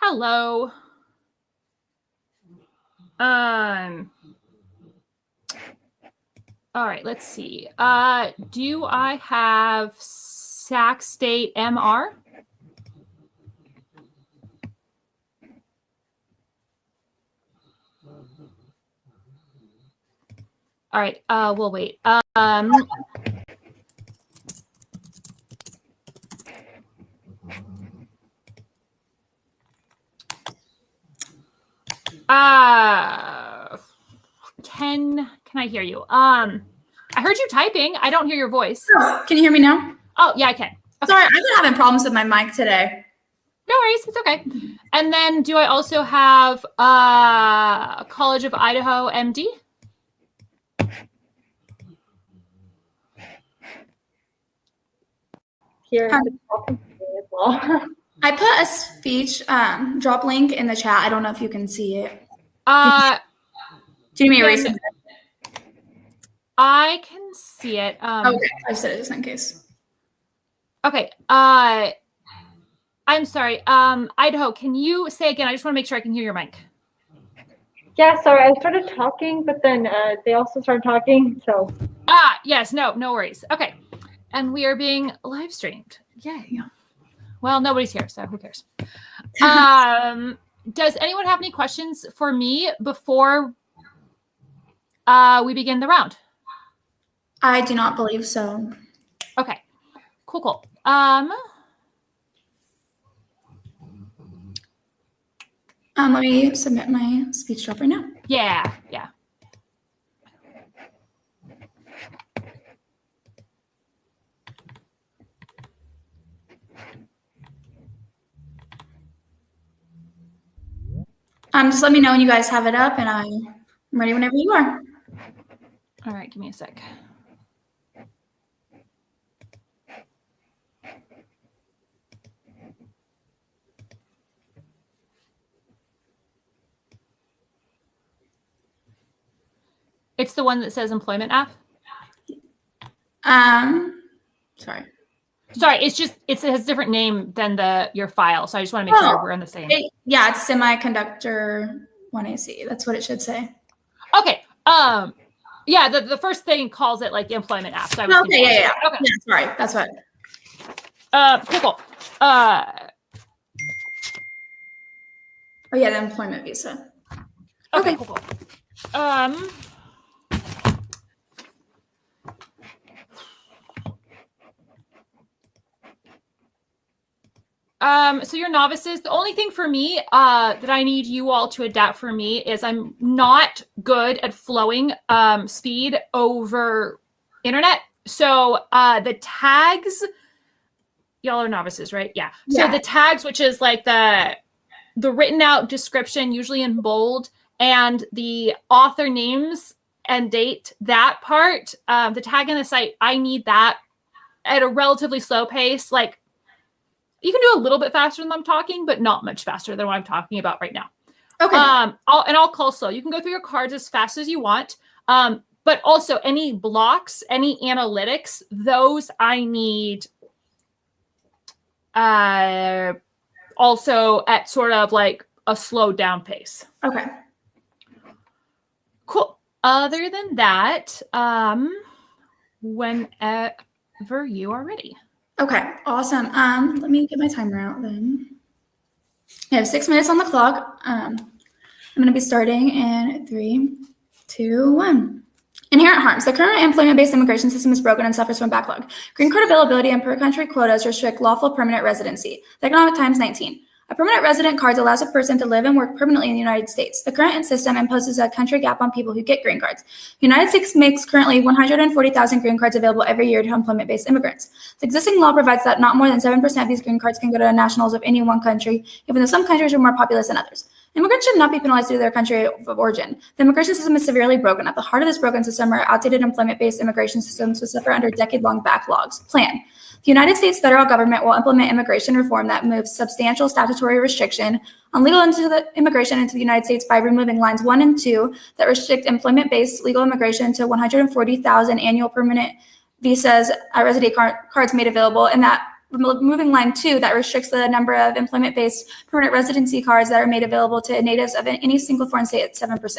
Hello. All right, let's see. Do I have Sac State MR? All right, we'll wait. Can I hear you? I heard you typing. I don't hear your voice. Oh, can you hear me now? Oh, yeah, I can. Okay. Sorry, I've been having problems with my mic today. No worries. It's okay. And then do I also have College of Idaho MD? Here as well. I put a speech drop link in the chat. I don't know if you can see it. Do you need me to erase it? I can see it. Okay, I said it just in case. Okay. I'm sorry. Idaho, can you say again? I just want to make sure I can hear your mic. Yeah, sorry. I started talking, but then they also started talking. So. Yes. No worries. Okay. And we are being live streamed. Yay. Well, nobody's here, so who cares? Does anyone have any questions for me before we begin the round? I do not believe so. Okay. Cool. Let me submit my speech drop right now. Yeah. Just let me know when you guys have it up, and I'm ready whenever you are. All right, give me a sec. It's the one that says employment app? Sorry. Sorry, it has a different name than your file, so I just want to make sure we're on the same. Yeah, it's semiconductor 1AC. That's what it should say. Okay. Yeah, the first thing calls it like the employment app. So I was okay, yeah. Okay. Yeah, sorry. That's what. Cool. Oh yeah, the employment visa. Okay. Cool. So you're novices. The only thing for me that I need you all to adapt for me is I'm not good at flowing speed over internet. So the tags, y'all are novices, right? Yeah. So the tags, which is like the written out description, usually in bold, and the author names and date, that part, the tag in the site, I need that at a relatively slow pace. Like, you can do a little bit faster than I'm talking, but not much faster than what I'm talking about right now. Okay. I'll call slow. You can go through your cards as fast as you want. But also any blocks, any analytics, those I need also at sort of like a slowed down pace. Okay. Cool. Other than that, whenever you are ready. Okay, awesome. Let me get my timer out then. I have 6 minutes on the clock. I'm going to be starting in 3, 2, 1. Inherent harms. The current employment-based immigration system is broken and suffers from backlog. Green card availability and per-country quotas restrict lawful permanent residency. The Economic Times 19. A permanent resident card allows a person to live and work permanently in the United States. The current system imposes a country cap on people who get green cards. The United States makes currently 140,000 green cards available every year to employment-based immigrants. The existing law provides that not more than 7% of these green cards can go to nationals of any one country, even though some countries are more populous than others. Immigrants should not be penalized due to their country of origin. The immigration system is severely broken. At the heart of this broken system are outdated employment-based immigration systems which suffer under decade-long backlogs. Plan. The United States federal government will implement immigration reform that moves substantial statutory restriction on legal immigration into the United States by removing lines 1 and 2 that restrict employment-based legal immigration to 140,000 annual permanent visas, resident cards made available, and that removing line 2 that restricts the number of employment-based permanent residency cards that are made available to natives of any single foreign state at 7%.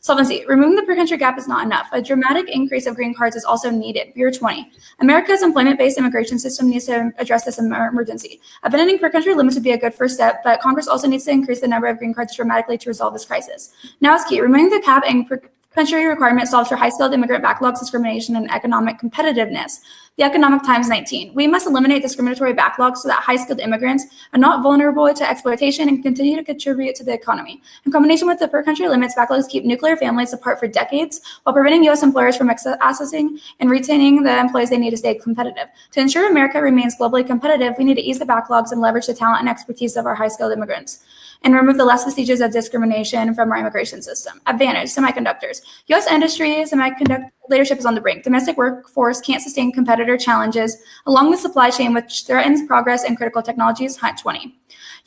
Solvency. Removing the per-country gap is not enough. A dramatic increase of green cards is also needed. Beer 20. America's employment-based immigration system needs to address this emergency. Abandoning per-country limits would be a good first step, but Congress also needs to increase the number of green cards dramatically to resolve this crisis. Now is key. Removing the cap and per-country requirement solves for high-skilled immigrant backlogs, discrimination, and economic competitiveness. The Economic Times 19. We must eliminate discriminatory backlogs so that high-skilled immigrants are not vulnerable to exploitation and continue to contribute to the economy. In combination with the per-country limits, backlogs keep nuclear families apart for decades while preventing U.S. employers from accessing and retaining the employees they need to stay competitive. To ensure America remains globally competitive, we need to ease the backlogs and leverage the talent and expertise of our high-skilled immigrants and remove the less vestiges of discrimination from our immigration system. Advantage, semiconductors. U.S. industry semiconductor leadership is on the brink. Domestic workforce can't sustain competitor challenges along the supply chain, which threatens progress in critical technologies. Hunt 20.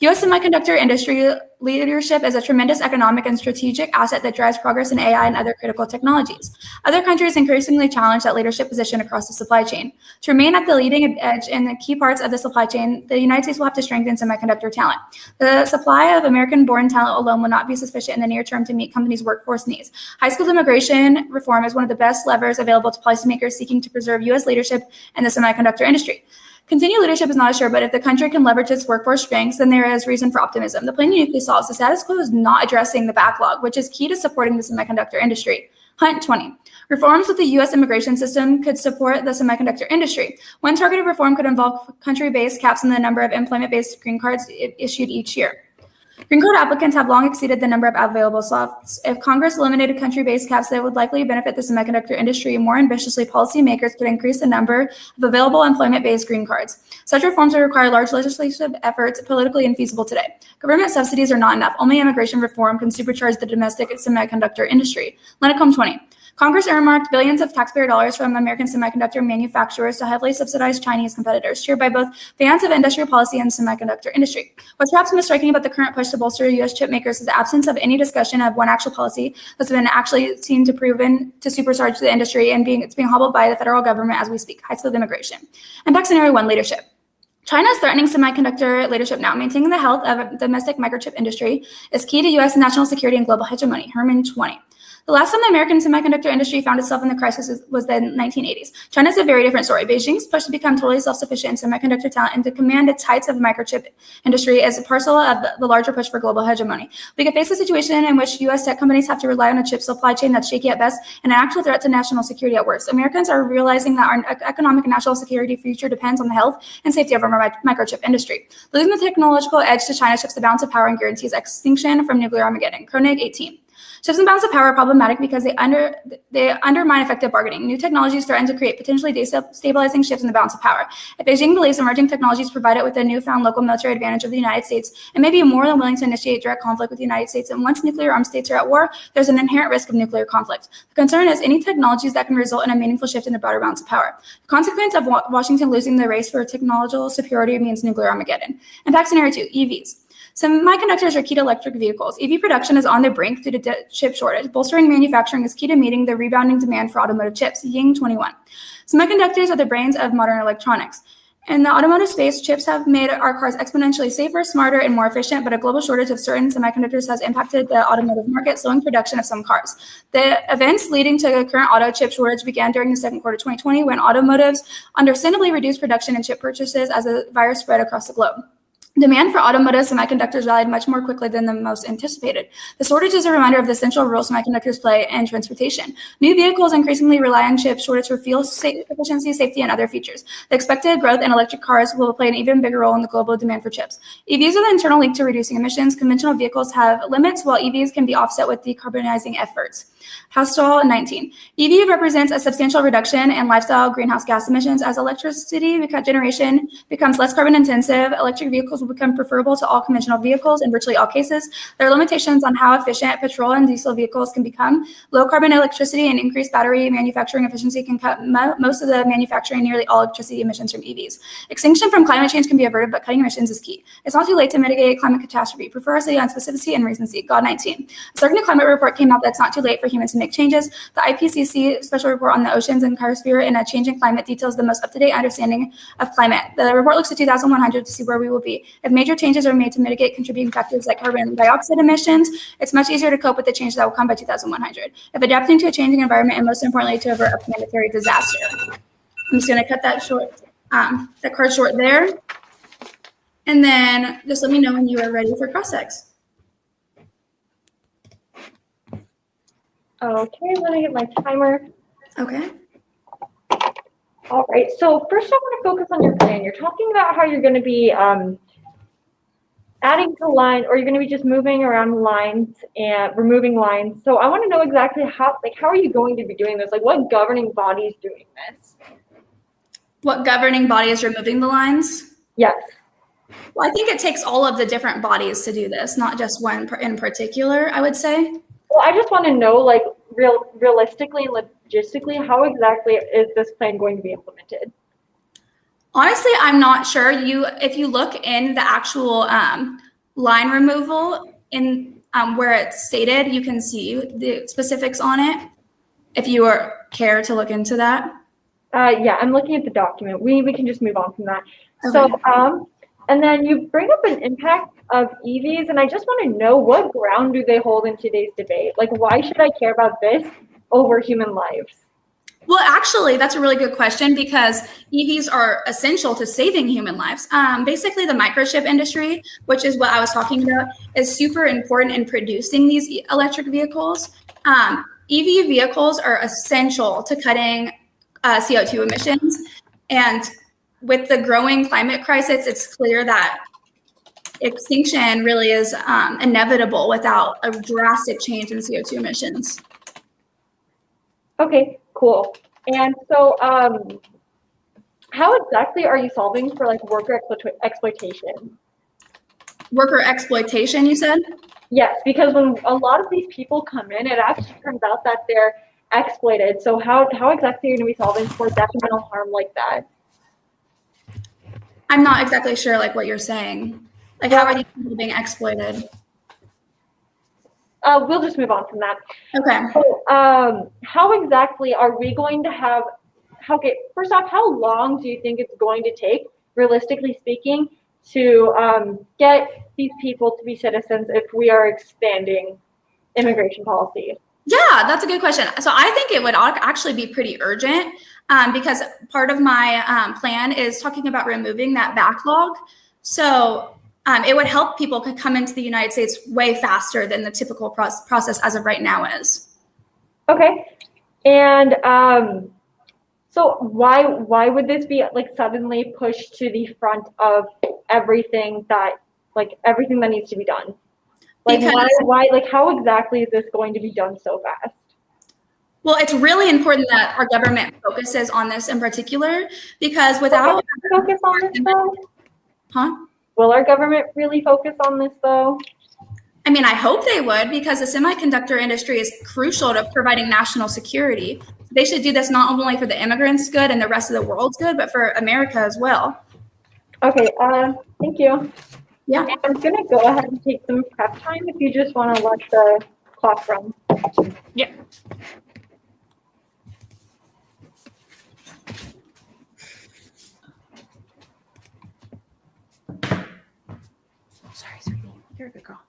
U.S. semiconductor industry leadership is a tremendous economic and strategic asset that drives progress in AI and other critical technologies. Other countries increasingly challenge that leadership position across the supply chain. To remain at the leading edge in the key parts of the supply chain, the United States will have to strengthen semiconductor talent. The supply of American-born talent alone will not be sufficient in the near term to meet companies' workforce needs. High-skilled immigration reform is one of the best levers available to policymakers seeking to preserve U.S. leadership in the semiconductor industry. Continued leadership is not assured, but if the country can leverage its workforce strengths, then there is reason for optimism. The plan uniquely solves. The status quo is not addressing the backlog, which is key to supporting the semiconductor industry. Hunt 20. Reforms with the U.S. immigration system could support the semiconductor industry. One targeted reform could involve country-based caps on the number of employment-based green cards issued each year. Green card applicants have long exceeded the number of available slots. If Congress eliminated country-based caps, that would likely benefit the semiconductor industry. More ambitiously, policymakers could increase the number of available employment-based green cards. Such reforms would require large legislative efforts, politically infeasible today. Government subsidies are not enough. Only immigration reform can supercharge the domestic semiconductor industry. HornetCup 20. Congress earmarked billions of taxpayer dollars from American semiconductor manufacturers to heavily subsidize Chinese competitors, cheered by both fans of industrial policy and semiconductor industry. What's perhaps most striking about the current push to bolster U.S. chip makers is the absence of any discussion of one actual policy that's been actually seen to proven to supercharge the industry, and it's being hobbled by the federal government as we speak. High-skilled immigration. Impact scenario 1, leadership. China is threatening semiconductor leadership now. Maintaining the health of the domestic microchip industry is key to U.S. national security and global hegemony. Herman 20. The last time the American semiconductor industry found itself in the crisis was the 1980s. China's a very different story. Beijing's push to become totally self-sufficient in semiconductor talent and to command its heights of the microchip industry is a parcel of the larger push for global hegemony. We could face a situation in which U.S. tech companies have to rely on a chip supply chain that's shaky at best and an actual threat to national security at worst. Americans are realizing that our economic and national security future depends on the health and safety of our microchip industry. Losing the technological edge to China shifts the balance of power and guarantees extinction from nuclear Armageddon. Koenig 18. Shifts in balance of power are problematic because they undermine effective bargaining. New technologies threaten to create potentially destabilizing shifts in the balance of power. If Beijing believes emerging technologies provide it with a newfound local military advantage of the United States, it may be more than willing to initiate direct conflict with the United States. And once nuclear armed states are at war, there's an inherent risk of nuclear conflict. The concern is any technologies that can result in a meaningful shift in the broader balance of power. The consequence of Washington losing the race for technological superiority means nuclear Armageddon. Impact scenario 2, EVs. Semiconductors are key to electric vehicles. EV production is on the brink due to chip shortage. Bolstering manufacturing is key to meeting the rebounding demand for automotive chips. Ying 21. Semiconductors are the brains of modern electronics. In the automotive space, chips have made our cars exponentially safer, smarter, and more efficient, but a global shortage of certain semiconductors has impacted the automotive market, slowing production of some cars. The events leading to the current auto chip shortage began during the second quarter of 2020 when automotives understandably reduced production and chip purchases as the virus spread across the globe. Demand for automotive semiconductors rallied much more quickly than the most anticipated. The shortage is a reminder of the central role semiconductors play in transportation. New vehicles increasingly rely on chip shortage for fuel efficiency, safety, and other features. The expected growth in electric cars will play an even bigger role in the global demand for chips. EVs are the internal link to reducing emissions. Conventional vehicles have limits, while EVs can be offset with decarbonizing efforts. Haustal 19. EV represents a substantial reduction in lifestyle greenhouse gas emissions. As electricity generation becomes less carbon intensive, electric vehicles will become preferable to all conventional vehicles in virtually all cases. There are limitations on how efficient petrol and diesel vehicles can become. Low carbon electricity and increased battery manufacturing efficiency can cut most of the manufacturing, nearly all electricity emissions from EVs. Extinction from climate change can be averted, but cutting emissions is key. It's not too late to mitigate climate catastrophe. Prefer a study on specificity and recency. God 19. A certain climate report came out that it's not too late for humans to make changes. The IPCC special report on the oceans and cryosphere in a changing climate details the most up-to-date understanding of climate. The report looks at 2100 to see where we will be. If major changes are made to mitigate contributing factors like carbon dioxide emissions, it's much easier to cope with the changes that will come by 2100. If adapting to a changing environment, and most importantly, to avert a planetary disaster. I'm just going to cut that short, that card short there. And then just let me know when you are ready for Prosecs. Okay, let me get my timer. Okay. All right, so first I want to focus on your plan. You're talking about how you're going to be adding to line, or you're going to be just moving around lines and removing lines. So I want to know exactly how are you going to be doing this? Like, what governing body is doing this? What governing body is removing the lines? Yes. Well, I think it takes all of the different bodies to do this, not just one in particular, I would say. Well, I just want to know, like, realistically and logistically, how exactly is this plan going to be implemented? Honestly, I'm not sure. If you look in the actual line removal in where it's stated, you can see the specifics on it. If you care to look into that. Yeah, I'm looking at the document. We can just move on from that. Okay. So, and then you bring up an impact of EVs, and I just want to know, what ground do they hold in today's debate? Like, why should I care about this over human lives? Well, actually, that's a really good question, because EVs are essential to saving human lives. Basically, the microchip industry, which is what I was talking about, is super important in producing these electric vehicles. EV vehicles are essential to cutting CO2 emissions. And with the growing climate crisis, it's clear that extinction really is inevitable without a drastic change in CO2 emissions. Okay, cool. And so how exactly are you solving for, like, worker exploitation? Worker exploitation, you said? Yes, because when a lot of these people come in, it actually turns out that they're exploited. So how exactly are you going to be solving for detrimental harm like that? I'm not exactly sure, like, what you're saying. Like, how are these people being exploited? We'll just move on from that. Okay. So, how exactly are we going to have, first off, how long do you think it's going to take, realistically speaking, to get these people to be citizens if we are expanding immigration policy? Yeah, that's a good question. So I think it would actually be pretty urgent because part of my plan is talking about removing that backlog. So it would help people come into the United States way faster than the typical process as of right now is. Okay. And so why would this be, like, suddenly pushed to the front of everything that needs to be done? Like, why, like, how exactly is this going to be done so fast? Well, it's really important that our government focuses on this in particular, because without focus on this though? Huh? Will our government really focus on this though? I mean, I hope they would, because the semiconductor industry is crucial to providing national security. They should do this not only for the immigrants' good and the rest of the world's good, but for America as well. Okay, thank you. Yeah. I'm gonna go ahead and take some prep time if you just want to let the clock run. Yeah. Sorry, sweetie. You're a good girl.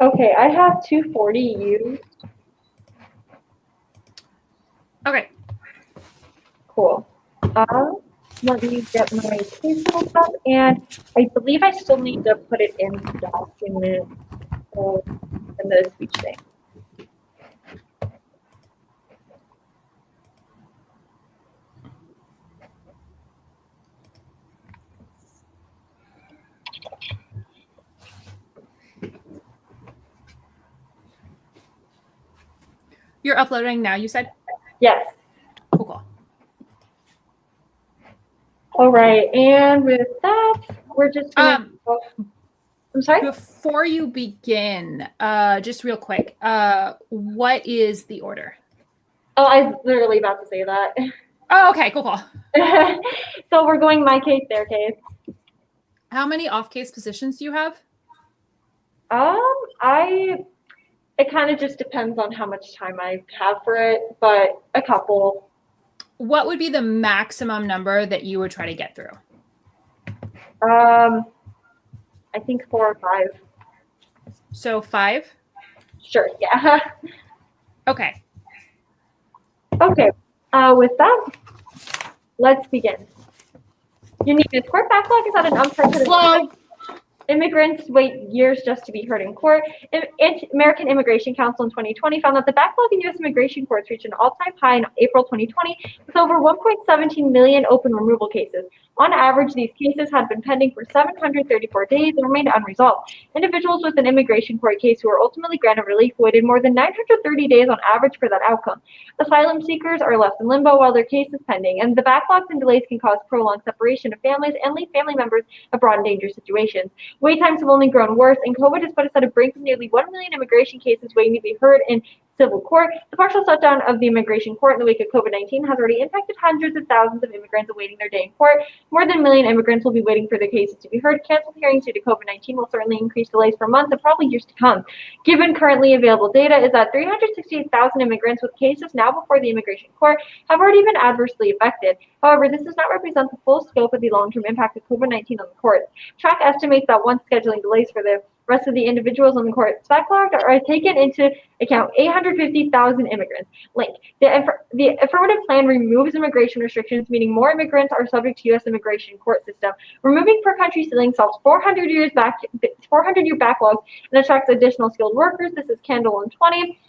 Okay, I have 240 used. Okay. Cool. Let me get my case pulled up, and I believe I still need to put it in the document in the speech thing. You're uploading now, you said? Yes. Cool. All right, and with that, we're just gonna. I'm sorry? Before you begin, just real quick, what is the order? Oh, I was literally about to say that. Oh, okay, cool. So we're going my case, their case. How many off-case positions do you have? It kind of just depends on how much time I have for it, but a couple. What would be the maximum number that you would try to get through? I think 4 or 5. So 5? Sure, yeah. Okay. Okay, with that, let's begin. You need a court backlog is at an unprecedented Slow. Immigrants wait years just to be heard in court. American Immigration Council in 2020 found that the backlog in U.S. immigration courts reached an all-time high in April 2020 with over 1.17 million open removal cases. On average, these cases had been pending for 734 days and remained unresolved. Individuals with an immigration court case who were ultimately granted relief waited more than 930 days on average for that outcome. Asylum seekers are left in limbo while their case is pending, and the backlogs and delays can cause prolonged separation of families and leave family members abroad in dangerous situations. Wait times have only grown worse, and COVID has put us at a brink of nearly 1 million immigration cases waiting to be heard in civil court. The partial shutdown of the immigration court in the wake of COVID-19 has already impacted hundreds of thousands of immigrants awaiting their day in court. More than a million immigrants will be waiting for their cases to be heard. Canceled hearings due to COVID-19 will certainly increase delays for months and probably years to come. Given currently available data is that 368,000 immigrants with cases now before the immigration court have already been adversely affected. However, this does not represent the full scope of the long-term impact of COVID-19 on the courts. Track estimates that once scheduling delays for the rest of the individuals on the court's backlog are taken into account 850,000 immigrants. Link. The affirmative plan removes immigration restrictions, meaning more immigrants are subject to U.S. immigration court system. Removing per country ceiling solves 400-year backlogs and attracts additional skilled workers. This is Candle 120.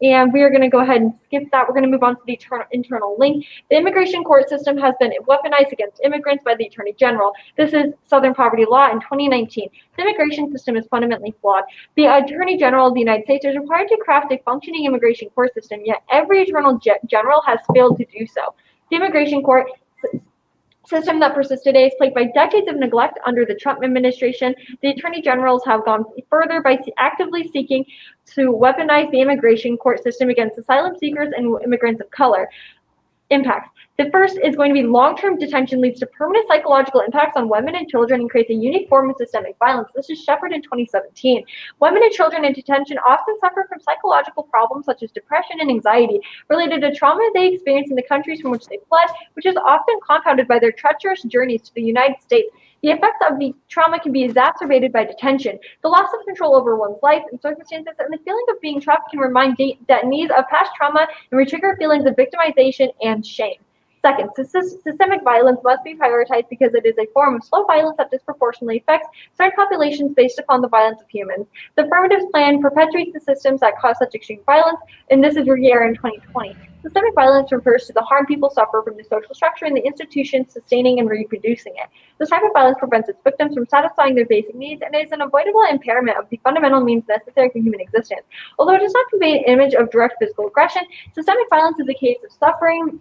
And we are going to go ahead and skip that. We're going to move on to the internal link. The immigration court system has been weaponized against immigrants by the Attorney General. This is Southern Poverty Law in 2019. The immigration system is fundamentally flawed. The Attorney General of the United States is required to craft a functioning immigration court system, yet every Attorney General has failed to do so. The immigration court system that persists today is plagued by decades of neglect under the Trump administration. The attorney generals have gone further by actively seeking to weaponize the immigration court system against asylum seekers and immigrants of color. Impacts. The first is going to be long-term detention leads to permanent psychological impacts on women and children and creates a unique form of systemic violence. This is Shepard in 2017. Women and children in detention often suffer from psychological problems such as depression and anxiety related to trauma they experience in the countries from which they fled, which is often compounded by their treacherous journeys to the United States. The effects of the trauma can be exacerbated by detention. The loss of control over one's life and circumstances and the feeling of being trapped can remind detainees of past trauma and retrigger feelings of victimization and shame. Second, systemic violence must be prioritized because it is a form of slow violence that disproportionately affects certain populations based upon the violence of humans. The affirmative plan perpetuates the systems that cause such extreme violence, and this is Ruggiero in 2020. Systemic violence refers to the harm people suffer from the social structure and the institutions sustaining and reproducing it. This type of violence prevents its victims from satisfying their basic needs and is an avoidable impairment of the fundamental means necessary for human existence. Although it does not convey an image of direct physical aggression, systemic violence is a case of suffering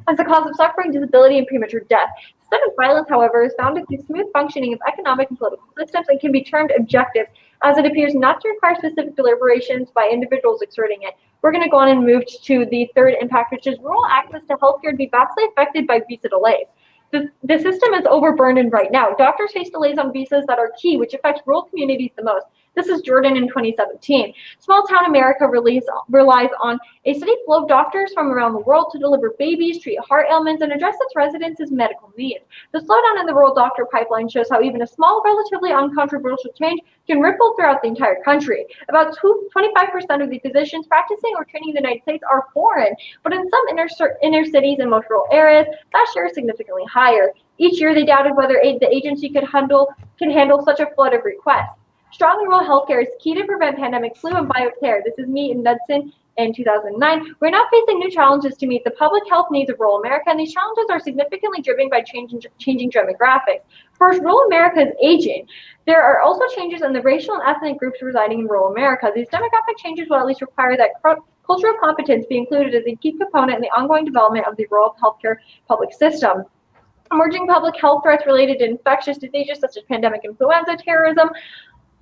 as a cause of suffering, disability, and premature death. Systemic violence, however, is founded through smooth functioning of economic and political systems and can be termed objective, as it appears not to require specific deliberations by individuals exerting it. We're going to go on and move to the third impact, which is rural access to healthcare to be vastly affected by visa delays. The system is overburdened right now. Doctors face delays on visas that are key, which affects rural communities the most. This is Jordan in 2017. Small town America relies on a steady flow of doctors from around the world to deliver babies, treat heart ailments, and address its residents' medical needs. The slowdown in the rural doctor pipeline shows how even a small, relatively uncontroversial change can ripple throughout the entire country. About 25% of the physicians practicing or training in the United States are foreign, but in some inner cities and most rural areas, that share is significantly higher. Each year, they doubted whether the agency can handle such a flood of requests. Strong rural healthcare is key to prevent pandemic flu and bioterror. This is me in Knudsen in 2009. We're now facing new challenges to meet the public health needs of rural America, and these challenges are significantly driven by changing demographics. First, rural America is aging. There are also changes in the racial and ethnic groups residing in rural America. These demographic changes will at least require that cultural competence be included as a key component in the ongoing development of the rural healthcare public system. Emerging public health threats related to infectious diseases such as pandemic influenza, terrorism,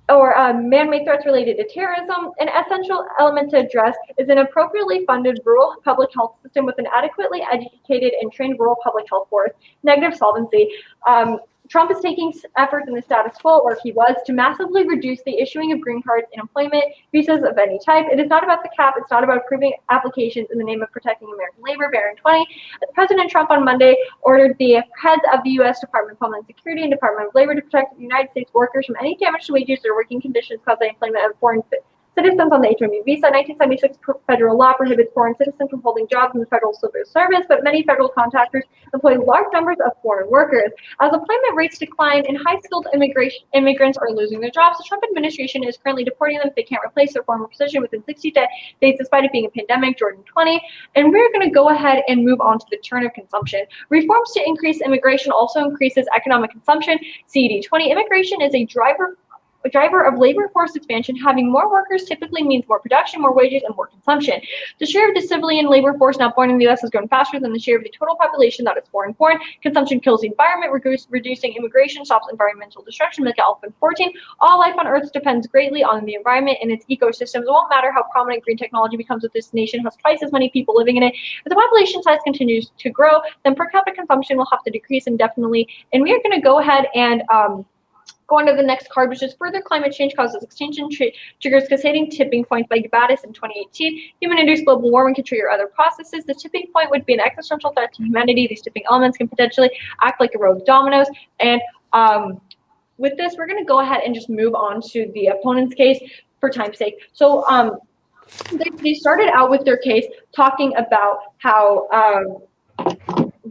or man-made threats related to terrorism. An essential element to address is an appropriately funded rural public health system with an adequately educated and trained rural public health force. Negative solvency. Trump is taking efforts in the status quo, or he was, to massively reduce the issuing of green cards and employment visas of any type. It is not about the cap. It's not about approving applications in the name of protecting American labor. Barron 20. President Trump on Monday ordered the heads of the U.S. Department of Homeland Security and Department of Labor to protect the United States workers from any damage to wages or working conditions caused by employment of foreign citizens on the H-1B visa. 1976 federal law prohibits foreign citizens from holding jobs in the federal civil service, but many federal contractors employ large numbers of foreign workers. As employment rates decline and high-skilled immigrants are losing their jobs, the Trump administration is currently deporting them if they can't replace their former position within 60 days, despite it being a pandemic. Jordan 20. And we're going to go ahead and move on to the turn of consumption. Reforms to increase immigration also increases economic consumption. CED 20. Immigration is a driver of labor force expansion. Having more workers typically means more production, more wages, and more consumption. The share of the civilian labor force not born in the U.S. has grown faster than the share of the total population that is foreign born. Consumption kills the environment, reducing immigration stops environmental destruction. Like Alpha 14, all life on Earth depends greatly on the environment and its ecosystems. It won't matter how prominent green technology becomes if this nation has twice as many people living in it. If the population size continues to grow, then per capita consumption will have to decrease indefinitely. And we are going to go ahead and go on to the next card, which is further climate change causes extinction triggers cascading tipping points by Gabatis in 2018. Human-induced global warming can trigger other processes. The tipping point would be an existential threat to humanity. These tipping elements can potentially act like rogue dominoes. And with this, we're going to go ahead and just move on to the opponent's case for time's sake. So they started out with their case talking about how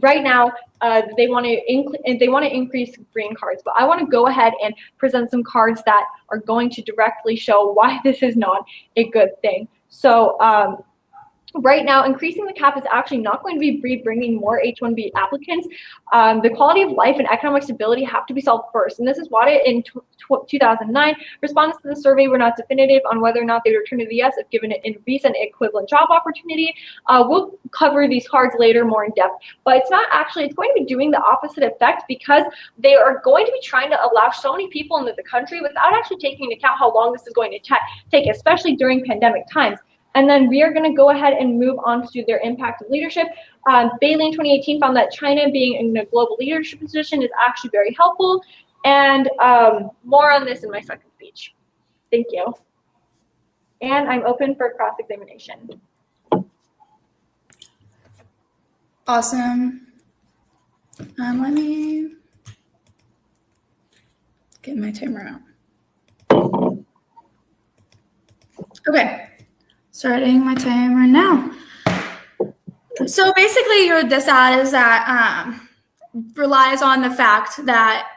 right now, they want to increase green cards, but I want to go ahead and present some cards that are going to directly show why this is not a good thing. So right now, increasing the cap is actually not going to be bringing more H-1B applicants. The quality of life and economic stability have to be solved first. And this is why in 2009, respondents to the survey were not definitive on whether or not they would return to the U.S. if given a recent equivalent job opportunity. We'll cover these cards later more in depth, but it's going to be doing the opposite effect because they are going to be trying to allow so many people into the country without actually taking into account how long this is going to take, especially during pandemic times. And then we are going to go ahead and move on to their impact of leadership. Bailey in 2018 found that China being in a global leadership position is actually very helpful. And more on this in my second speech. Thank you. And I'm open for cross-examination. Awesome. Let me get my timer out. Okay. Starting my timer now. So basically, this ad is that relies on the fact that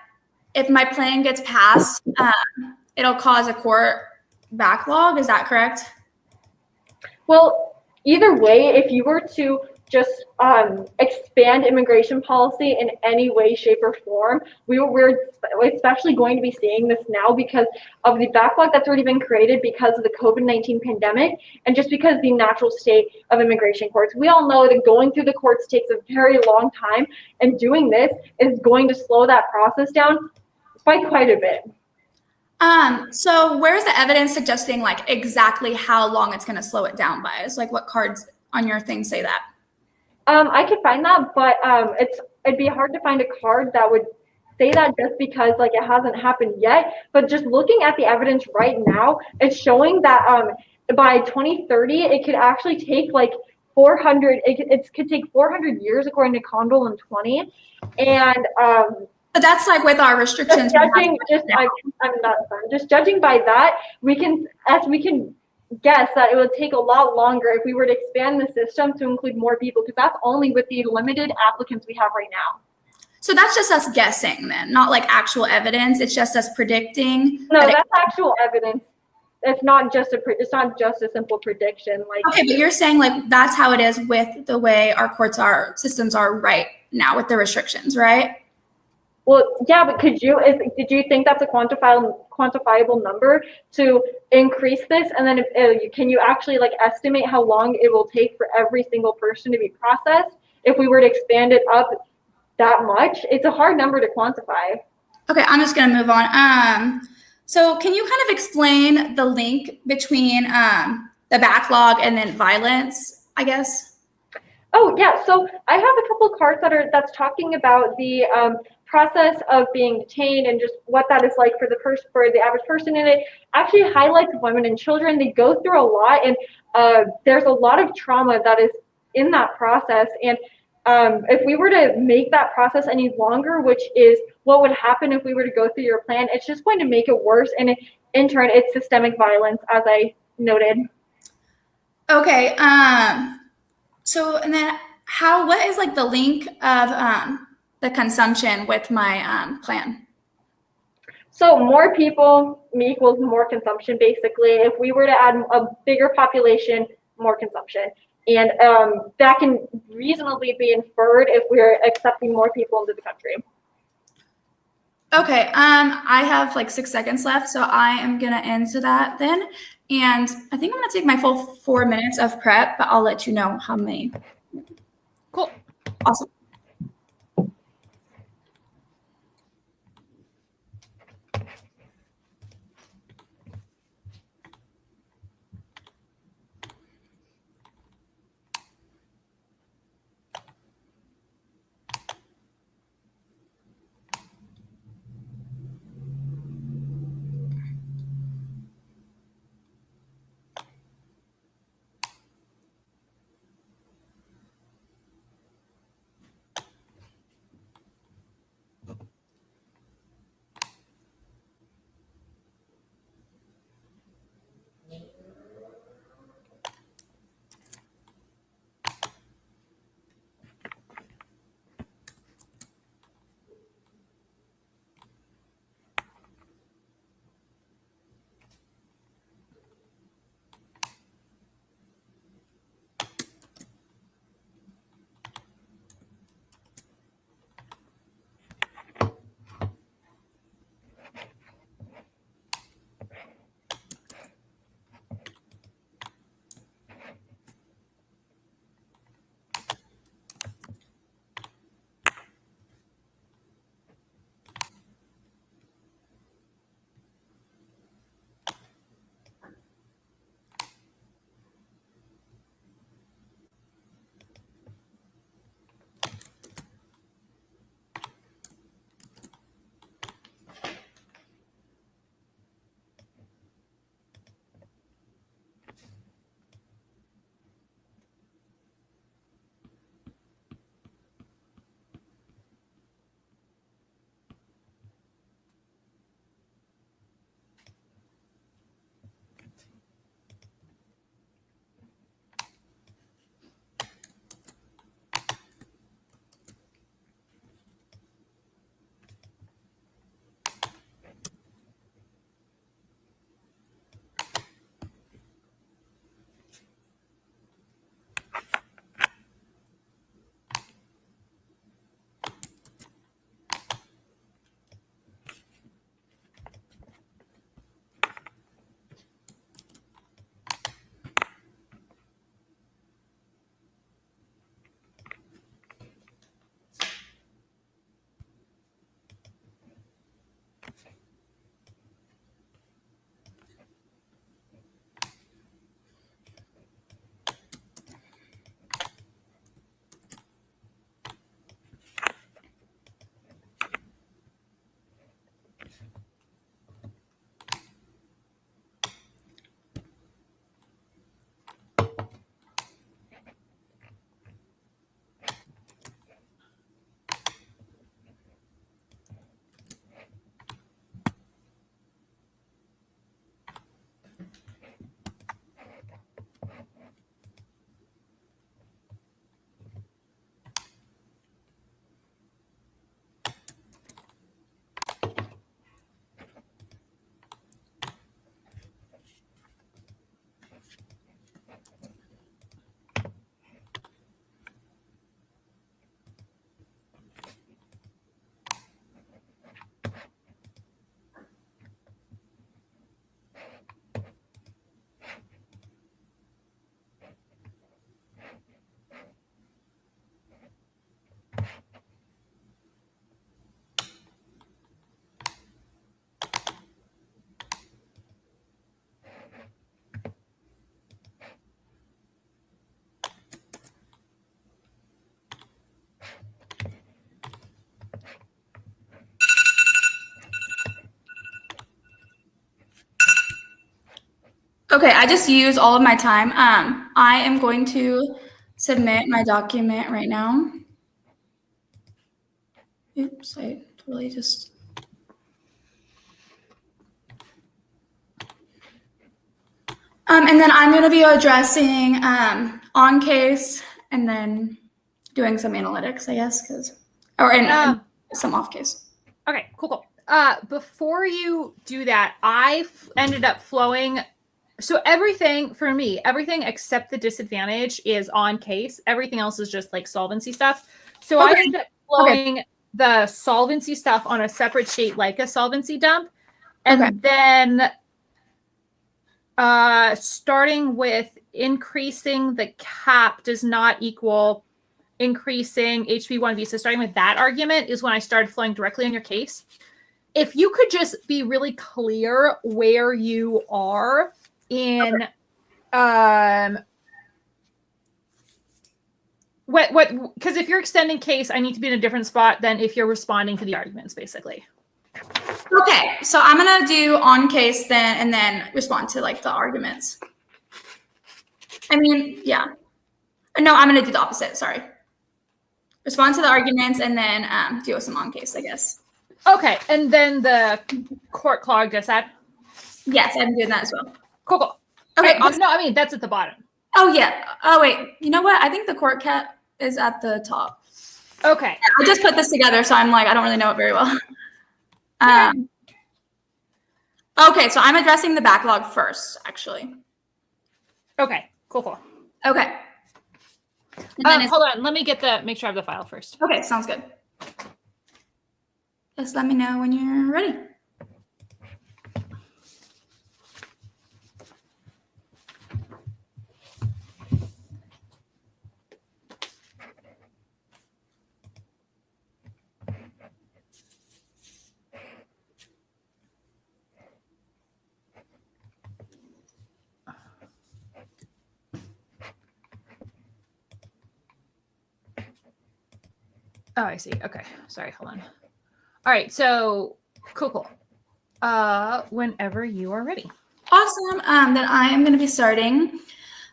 if my plan gets passed, it'll cause a court backlog. Is that correct? Well, either way, if you were to just expand immigration policy in any way, shape, or form, we're especially going to be seeing this now because of the backlog that's already been created because of the COVID-19 pandemic and just because the natural state of immigration courts. We all know that going through the courts takes a very long time, and doing this is going to slow that process down by quite a bit. So where's the evidence suggesting like exactly how long it's going to slow it down by? It's like what cards on your thing say that? I could find that, but it'd be hard to find a card that would say that just because like it hasn't happened yet, but just looking at the evidence right now, it's showing that by 2030 it could actually take like 400. It could take 400 years according to Condell in 20, and But that's like with our restrictions. just judging by that, we can guess that it would take a lot longer if we were to expand the system to include more people, because that's only with the limited applicants we have right now. So that's just us guessing then, not like actual evidence. It's just us predicting. No, that's actual evidence. It's not just a simple prediction. Like, okay, but you're saying like that's how it is with the way our systems are right now with the restrictions, right? Well, yeah, but did you think that's a quantifiable number to increase this? And then can you actually like estimate how long it will take for every single person to be processed if we were to expand it up that much? It's a hard number to quantify. Okay, I'm just gonna move on. So can you kind of explain the link between the backlog and then violence, I guess? Oh yeah, so I have a couple of cards that's talking about the process of being detained and just what that is like for the average person, and it actually highlights women and children. They go through a lot, and there's a lot of trauma that is in that process. And if we were to make that process any longer, which is what would happen if we were to go through your plan, it's just going to make it worse, and in turn, it's systemic violence, as I noted. Okay. So and then what is like the link of the consumption with my plan? So more people equals more consumption, basically. If we were to add a bigger population, more consumption. And that can reasonably be inferred if we're accepting more people into the country. Okay, I have like 6 seconds left, so I am gonna answer that then. And I think I'm gonna take my full 4 minutes of prep, but I'll let you know how many. Cool. Awesome. Okay, I just used all of my time. I am going to submit my document right now. Oops, I totally just. And then I'm going to be addressing on case and then doing some analytics, I guess, and some off case. Okay, cool. Before you do that, I ended up flowing. So everything for me, everything except the disadvantage is on case. Everything else is just like solvency stuff. So I ended up flowing the solvency stuff on a separate sheet, like a solvency dump. And then starting with increasing the cap does not equal increasing HB1 visa. Starting with that argument is when I started flowing directly on your case. If you could just be really clear where you are in what because if you're extending case, I need to be in a different spot than if you're responding to the arguments, basically. Okay, so I'm gonna do on case then and then respond to like the arguments. I mean, yeah. No, I'm gonna do the opposite, sorry. Respond to the arguments and then deal with some on case, I guess. Okay, and then the court clog just said? Yes, I'm doing that as well. Cool. Okay, no, I mean, that's at the bottom. Oh, yeah. Oh, wait. You know what? I think the court cap is at the top. Okay. I just put this together, so I'm like, I don't really know it very well. Okay, so I'm addressing the backlog first, actually. Okay, cool. Okay. Hold on, let me make sure I have the file first. Okay, sounds good. Just let me know when you're ready. Oh, I see. Okay. Sorry, hold on. All right, so cool. Whenever you are ready. Awesome. Then I am going to be starting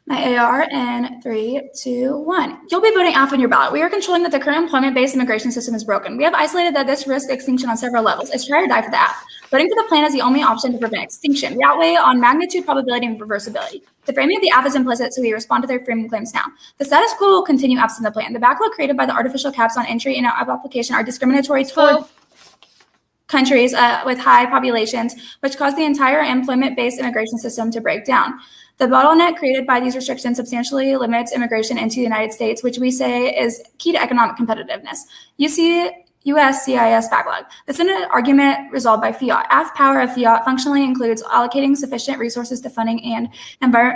my AR in 3, 2, 1. You'll be voting alpha on your ballot. We are controlling that the current employment-based immigration system is broken. We have isolated that this risks extinction on several levels. It's try or die for the app. Voting for the plan is the only option to prevent extinction. We outweigh on magnitude, probability, and reversibility. The framing of the app is implicit, so we respond to their framing claims now. The status quo will continue absent the plan. The backlog created by the artificial caps on entry and out application are discriminatory toward countries with high populations, which cause the entire employment-based immigration system to break down. The bottleneck created by these restrictions substantially limits immigration into the United States, which we say is key to economic competitiveness. USCIS backlog. This is an argument resolved by fiat. F power of fiat functionally includes allocating sufficient resources to funding and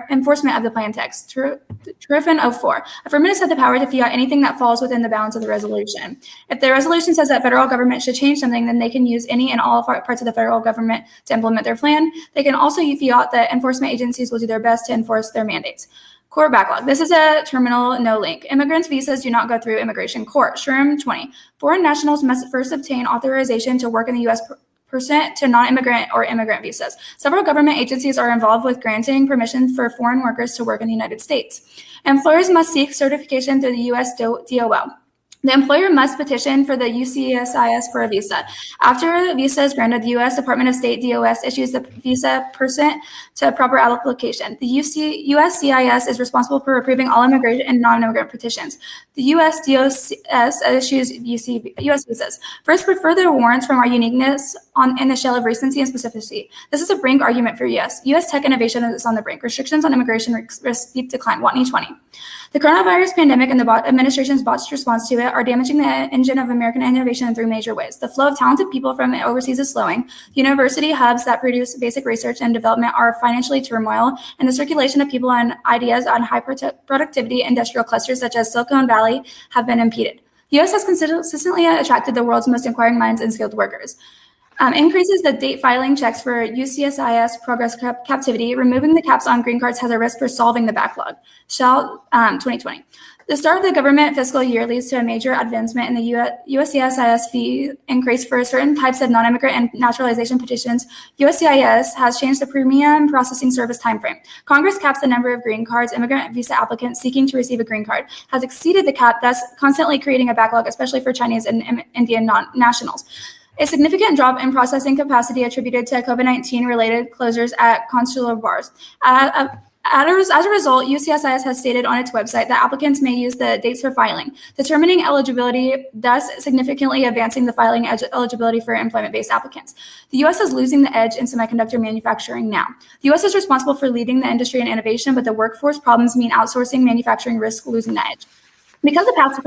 enforcement of the plan text. Truffin 04. Affirmatives have the power to fiat anything that falls within the bounds of the resolution. If the resolution says that federal government should change something, then they can use any and all parts of the federal government to implement their plan. They can also fiat that enforcement agencies will do their best to enforce their mandates. Core backlog. This is a terminal no link. Immigrants' visas do not go through immigration court. SHRM 20. Foreign nationals must first obtain authorization to work in the U.S. pursuant to non-immigrant or immigrant visas. Several government agencies are involved with granting permission for foreign workers to work in the United States. Employers must seek certification through the U.S. DOL. The employer must petition for the USCIS for a visa. After the visa is granted, the U.S. Department of State DOS issues the visa pursuant to proper application. The USCIS is responsible for approving all immigrant and non-immigrant petitions. The U.S. DOS issues U.S. visas. First, prefer the warrants from our uniqueness in the shell of recency and specificity. This is a brink argument for U.S. U.S. tech innovation is on the brink. Restrictions on immigration risk steep decline. Watney 20. The coronavirus pandemic and the administration's botched response to it are damaging the engine of American innovation in 3 major ways. The flow of talented people from overseas is slowing. University hubs that produce basic research and development are financially turmoil, and the circulation of people and ideas on high productivity industrial clusters such as Silicon Valley have been impeded. The U.S. has consistently attracted the world's most inquiring minds and skilled workers. Increases the date filing checks for USCIS progress captivity. Removing the caps on green cards has a risk for solving the backlog. Shell 2020. The start of the government fiscal year leads to a major advancement in the USCIS fee increase for certain types of non-immigrant and naturalization petitions. USCIS has changed the premium processing service timeframe. Congress caps the number of green cards immigrant visa applicants seeking to receive a green card, has exceeded the cap, thus constantly creating a backlog, especially for Chinese and Indian nationals. A significant drop in processing capacity attributed to COVID-19 related closures at consular bars. As a result, USCIS has stated on its website that applicants may use the dates for filing, determining eligibility, thus significantly advancing the filing eligibility for employment-based applicants. The U.S. is losing the edge in semiconductor manufacturing now. The U.S. is responsible for leading the industry in innovation, but the workforce problems mean outsourcing manufacturing risks losing the edge. Because the paths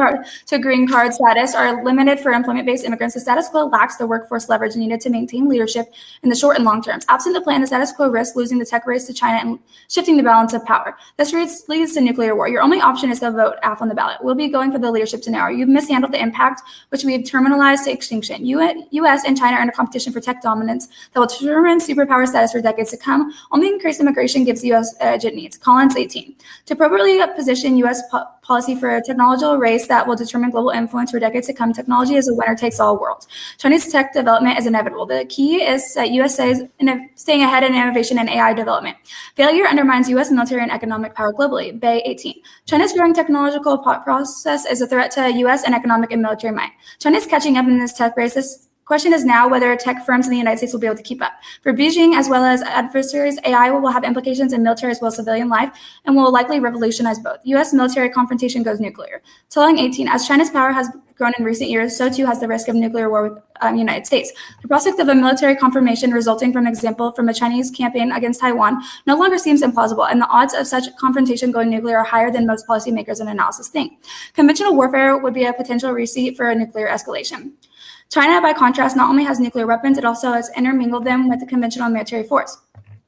to green card status are limited for employment-based immigrants, the status quo lacks the workforce leverage needed to maintain leadership in the short and long terms. Absent the plan, the status quo risks losing the tech race to China and shifting the balance of power. This leads to nuclear war. Your only option is to vote F on the ballot. We'll be going for the leadership scenario. You've mishandled the impact, which we've terminalized to extinction. U.S. and China are in a competition for tech dominance that will determine superpower status for decades to come. Only increased immigration gives the U.S. edge it needs. Collins 18. To appropriately position U.S. policy for a technological race that will determine global influence for decades to come, technology is a winner-takes-all world. Chinese tech development is inevitable. The key is that U.S. staying ahead in innovation and AI development. Failure undermines U.S. military and economic power globally. Bay 18. China's growing technological process is a threat to U.S. and economic and military might. China's catching up in this tech race. This question is now whether tech firms in the United States will be able to keep up. For Beijing, as well as adversaries, AI will have implications in military as well as civilian life and will likely revolutionize both. U.S. military confrontation goes nuclear. Telling 18, as China's power has grown in recent years, so too has the risk of nuclear war with the United States. The prospect of a military confrontation resulting from example from a Chinese campaign against Taiwan no longer seems implausible, and the odds of such confrontation going nuclear are higher than most policymakers and analysis think. Conventional warfare would be a potential receipt for a nuclear escalation. China, by contrast, not only has nuclear weapons, it also has intermingled them with the conventional military force.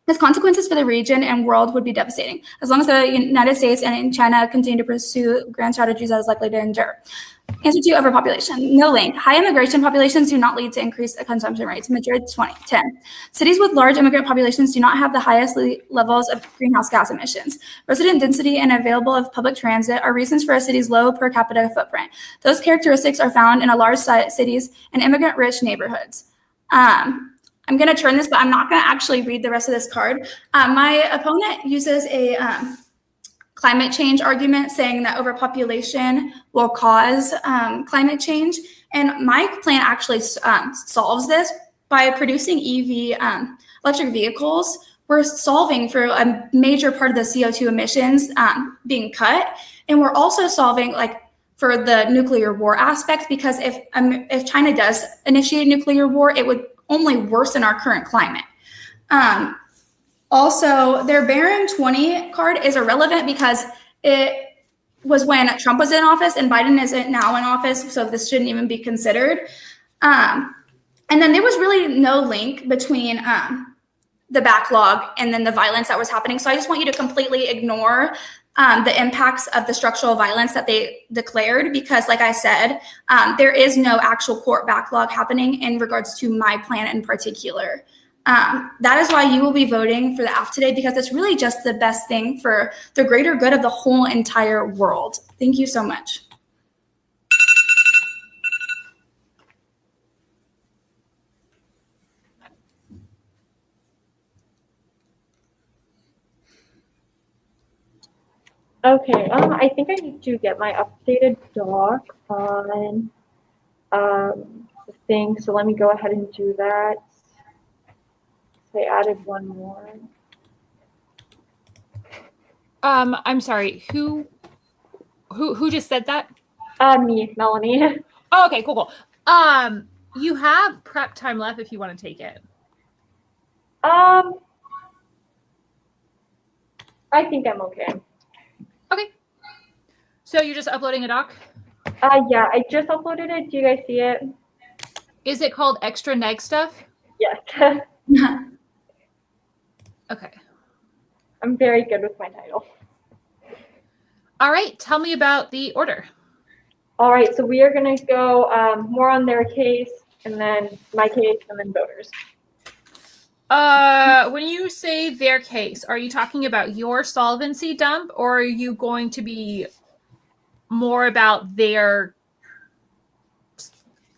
Its consequences for the region and world would be devastating, as long as the United States and China continue to pursue grand strategies that is likely to endure. Answer 2, overpopulation. No link. High immigration populations do not lead to increased consumption rates. Madrid 10. Cities with large immigrant populations do not have the highest levels of greenhouse gas emissions. Resident density and available of public transit are reasons for a city's low per capita footprint. Those characteristics are found in a large cities and immigrant-rich neighborhoods. I'm going to turn this, but I'm not going to actually read the rest of this card. My opponent uses a climate change argument saying that overpopulation will cause climate change. And my plan actually solves this by producing electric vehicles. We're solving for a major part of the CO2 emissions being cut. And we're also solving for the nuclear war aspect, because if China does initiate nuclear war, it would only worsen our current climate. Also, their Barron 20 card is irrelevant because it was when Trump was in office and Biden isn't now in office, so this shouldn't even be considered. And then there was really no link between the backlog and then the violence that was happening. So I just want you to completely ignore the impacts of the structural violence that they declared, because like I said, there is no actual court backlog happening in regards to my plan in particular. That is why you will be voting for the F today, because it's really just the best thing for the greater good of the whole entire world. Thank you so much. Okay, I think I need to get my updated doc on the thing, so let me go ahead and do that. So I added one more. I'm sorry, who just said that? Me, Melanie. Oh, okay, cool. You have prep time left if you want to take it. I think I'm okay. Okay. So you're just uploading a doc? Yeah, I just uploaded it. Do you guys see it? Is it called Extra Neg Stuff? Yes. Okay. I'm very good with my title. All right. Tell me about the order. All right. So we are going to go more on their case, and then my case, and then voters. When you say their case, are you talking about your solvency dump, or are you going to be more about their,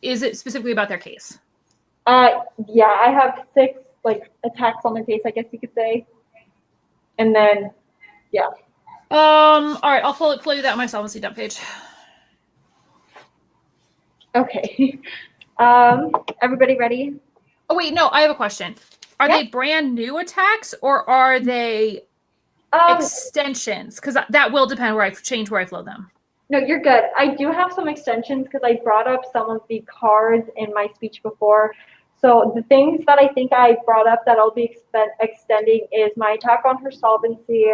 is it specifically about their case? Yeah, I have 6 like attacks on their case, I guess you could say. And then, yeah. All right, I'll flow you that on my solvency dump page. Okay. Everybody ready? Oh wait, no, I have a question. Are they brand new attacks or are they extensions? Because that will depend where I flow them. No, you're good. I do have some extensions because I brought up some of the cards in my speech before. So the things that I think I brought up that I'll be extending is my attack on her solvency.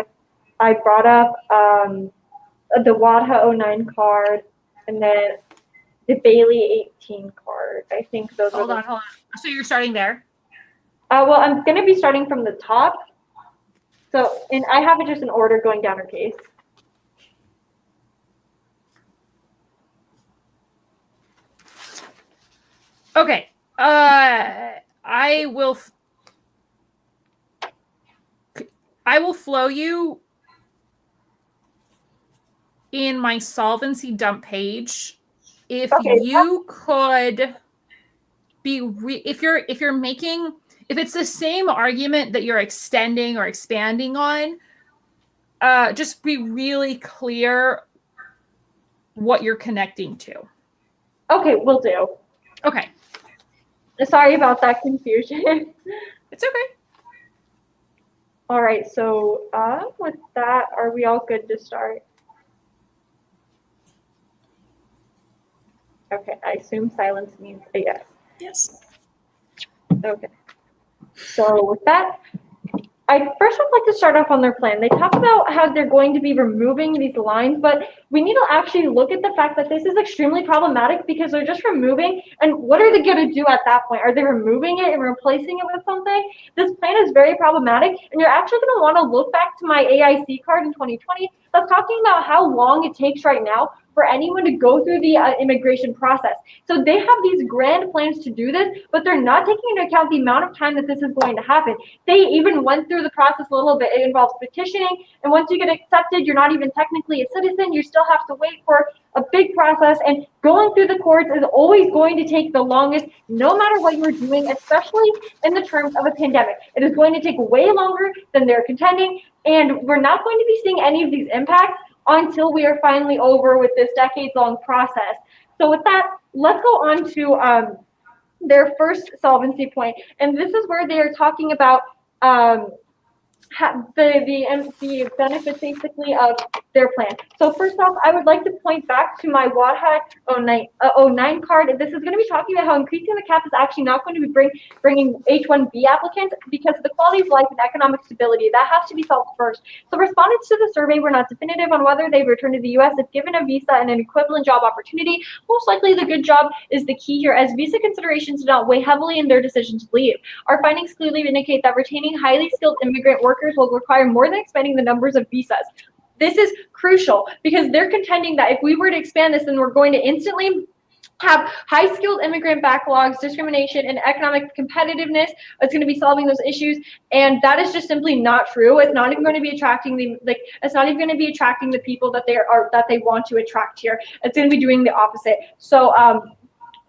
I brought up the Wadha 09 card, and then the Bailey 18 card. I think those Hold on. So you're starting there? Well, I'm going to be starting from the top. So, and I have it just in order going down her case. Okay. I will flow you in my solvency dump page. If you could be if it's the same argument that you're extending or expanding on, just be really clear what you're connecting to. Okay, will do. Okay. Sorry about that confusion. It's okay. All right, so with that, are we all good to start? Okay, I assume silence means a yes. Yes. Okay. So with that, I first would like to start off on their plan. They talk about how they're going to be removing these lines, but we need to actually look at the fact that this is extremely problematic because they're just removing, and what are they going to do at that point? Are they removing it and replacing it with something? This plan is very problematic, and you're actually going to want to look back to my AIC card in 2020 that's talking about how long it takes right now for anyone to go through the immigration process. So they have these grand plans to do this, but they're not taking into account the amount of time that this is going to happen. They even went through the process a little bit. It involves petitioning, and once you get accepted, you're not even technically a citizen. You still have to wait for a big process, and going through the courts is always going to take the longest, no matter what you're doing, especially in the terms of a pandemic. It is going to take way longer than they're contending, and we're not going to be seeing any of these impacts until we are finally over with this decades-long process. So with that, let's go on to their first solvency point. And this is where they are talking about the benefits basically of their plan. So first off, I would like to point back to my Wadha 09 card. This is going to be talking about how increasing the cap is actually not going to be bringing H-1B applicants because of the quality of life and economic stability. That has to be solved first. So respondents to the survey were not definitive on whether they return to the U.S. if given a visa and an equivalent job opportunity. Most likely the good job is the key here, as visa considerations do not weigh heavily in their decision to leave. Our findings clearly indicate that retaining highly skilled immigrant workers will require more than expanding the numbers of visas. This is crucial because they're contending that if we were to expand this, then we're going to instantly have high-skilled immigrant backlogs, discrimination, and economic competitiveness. It's going to be solving those issues, and that is just simply not true. It's not even going to be attracting the people that they want to attract here. It's going to be doing the opposite. So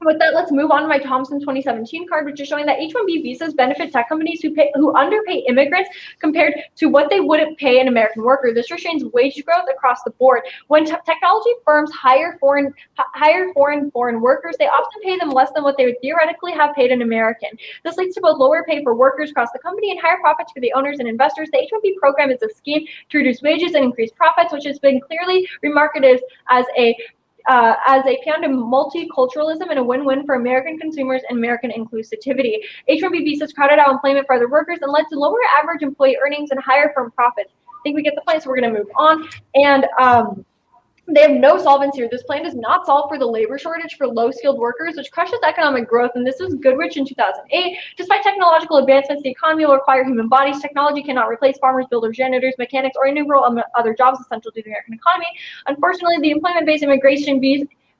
with that, let's move on to my Thompson 2017 card, which is showing that H-1B visas benefit tech companies who underpay immigrants compared to what they wouldn't pay an American worker. This restrains wage growth across the board. When technology firms hire foreign workers, they often pay them less than what they would theoretically have paid an American. This leads to both lower pay for workers across the company and higher profits for the owners and investors. The H-1B program is a scheme to reduce wages and increase profits, which has been clearly remarketed as a paean to multiculturalism and a win-win for American consumers and American inclusivity. H-1B visas crowded out employment for other workers and led to lower average employee earnings and higher firm profits. I think we get the point, so we're going to move on. And they have no solvency here. This plan does not solve for the labor shortage for low-skilled workers, which crushes economic growth, and this was Goodrich in 2008. Despite technological advancements, the economy will require human bodies. Technology cannot replace farmers, builders, janitors, mechanics, or innumerable other jobs essential to the American economy. Unfortunately, the employment-based immigration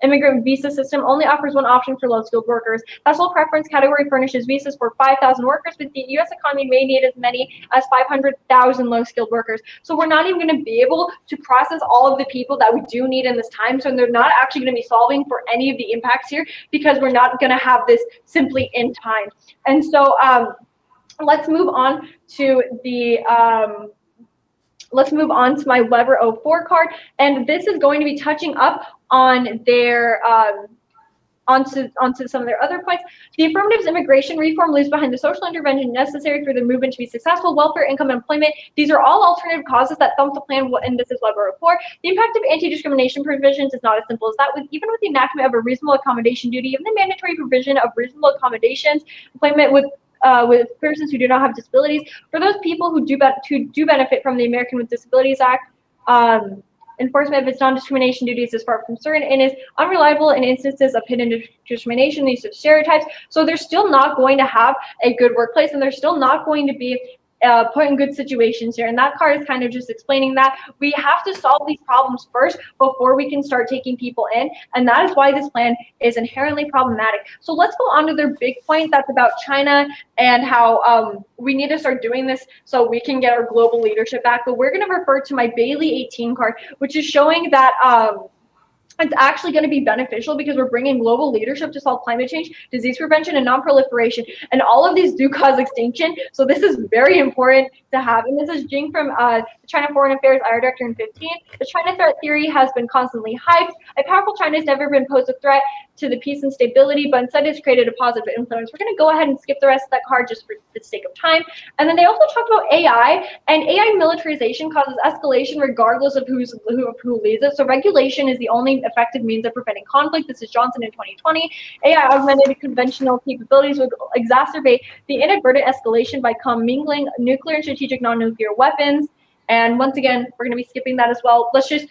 immigrant visa system only offers one option for low-skilled workers. That sole preference category furnishes visas for 5,000 workers, but the U.S. economy may need as many as 500,000 low-skilled workers. So we're not even going to be able to process all of the people that we do need in this time. So they're not actually going to be solving for any of the impacts here because we're not going to have this simply in time. And so let's move on to the let's move on to my Weber 04 card, and this is going to be touching up on their onto some of their other points. The affirmative immigration reform leaves behind the social intervention necessary for the movement to be successful. Welfare, income, and employment. These are all alternative causes that thump the plan, and this is Weber 04. The impact of anti-discrimination provisions is not as simple as that. Even with the enactment of a reasonable accommodation duty, even the mandatory provision of reasonable accommodations, employment with persons who do not have disabilities, for those people who do benefit from the American with Disabilities Act, enforcement of its non-discrimination duties is far from certain and is unreliable in instances of hidden discrimination, use of stereotypes. So they're still not going to have a good workplace, and they're still not going to be put in good situations here. And that card is kind of just explaining that we have to solve these problems first before we can start taking people in. And that is why this plan is inherently problematic. So let's go on to their big point that's about China and how we need to start doing this so we can get our global leadership back. But we're going to refer to my Bailey 18 card, which is showing that it's actually going to be beneficial because we're bringing global leadership to solve climate change, disease prevention, and non-proliferation. And all of these do cause extinction. So this is very important to have. And this is Jing from the China Foreign Affairs IR Director in 15. The China threat theory has been constantly hyped. A powerful China has never been posed a threat to the peace and stability, but instead it's created a positive influence. We're going to go ahead and skip the rest of that card just for the sake of time. And then they also talked about AI, and AI militarization causes escalation regardless of who leads it. So regulation is the only effective means of preventing conflict. This is Johnson in 2020. AI augmented conventional capabilities would exacerbate the inadvertent escalation by commingling nuclear and strategic non-nuclear weapons. And once again, we're going to be skipping that as well. Let's just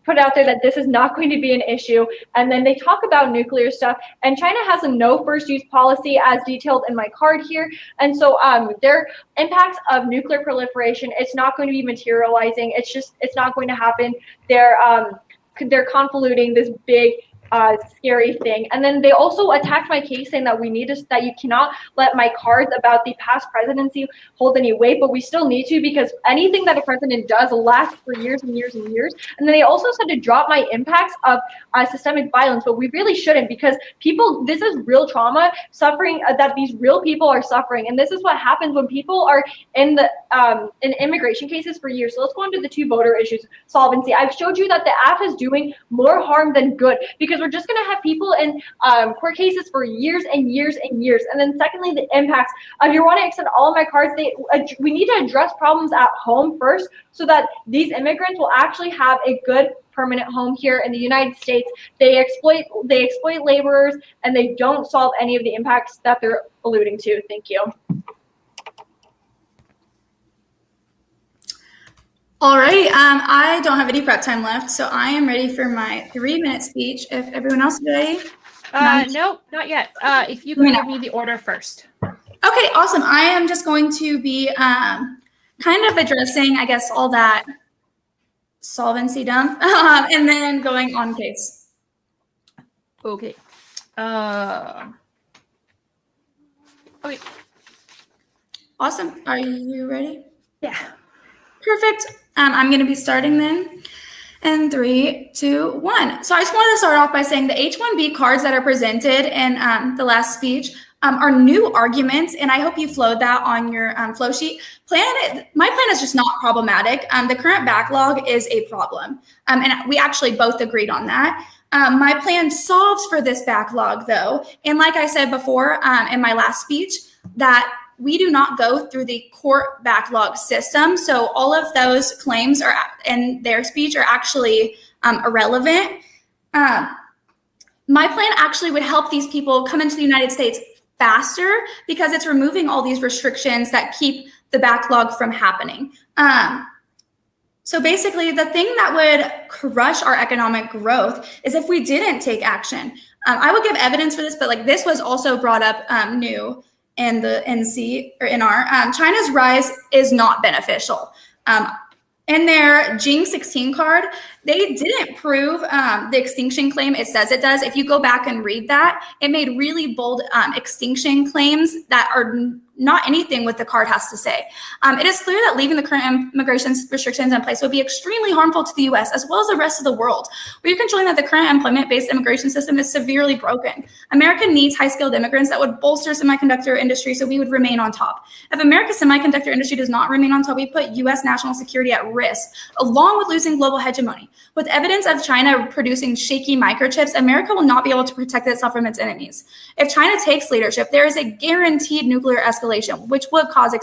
put out there that this is not going to be an issue. And then they talk about nuclear stuff, and China has a no first use policy as detailed in my card here. And so their impacts of nuclear proliferation, it's not going to be materializing. It's not going to happen. They're convoluting this big scary thing. And then they also attacked my case saying that that you cannot let my cards about the past presidency hold any weight, but we still need to, because anything that a president does lasts for years and years and years. And then they also said to drop my impacts of systemic violence, but we really shouldn't, because this is real trauma suffering that these real people are suffering. And this is what happens when people are in immigration cases for years. So let's go on to the two voter issues. Solvency. I've showed you that the app is doing more harm than good, because we're just going to have people in court cases for years and years and years. And then secondly, the impacts. If you want to extend all of my cards, we need to address problems at home first, so that these immigrants will actually have a good permanent home here in the United States. They exploit laborers, and they don't solve any of the impacts that they're alluding to. Thank you. All right, I don't have any prep time left, so I am ready for my 3-minute speech. If everyone else is ready. No, not yet. If you can give me the order first. Okay, awesome. I am just going to be kind of addressing, I guess, all that solvency dump, and then going on case. Okay. Okay. Awesome. Are you ready? Yeah. Perfect. I'm going to be starting then. And 3, 2, 1. So I just wanted to start off by saying the H-1B cards that are presented in the last speech are new arguments, and I hope you flowed that on your flow sheet. My plan is just not problematic. The current backlog is a problem, and we actually both agreed on that. My plan solves for this backlog, though, and like I said before in my last speech, that we do not go through the court backlog system. So all of those claims are in their speech are actually irrelevant. My plan actually would help these people come into the United States faster, because it's removing all these restrictions that keep the backlog from happening. So basically, the thing that would crush our economic growth is if we didn't take action. I would give evidence for this, but this was also brought up new in the NC or NR. China's rise is not beneficial. In their Jing 16 card, they didn't prove the extinction claim it says it does. If you go back and read that, it made really bold extinction claims that are not anything what the card has to say. It is clear that leaving the current immigration restrictions in place would be extremely harmful to the U.S. as well as the rest of the world. We are controlling that the current employment-based immigration system is severely broken. America needs high-skilled immigrants that would bolster semiconductor industry so we would remain on top. If America's semiconductor industry does not remain on top, we put U.S. national security at risk, along with losing global hegemony. With evidence of China producing shaky microchips, America will not be able to protect itself from its enemies. If China takes leadership, there is a guaranteed nuclear escalation, which would cause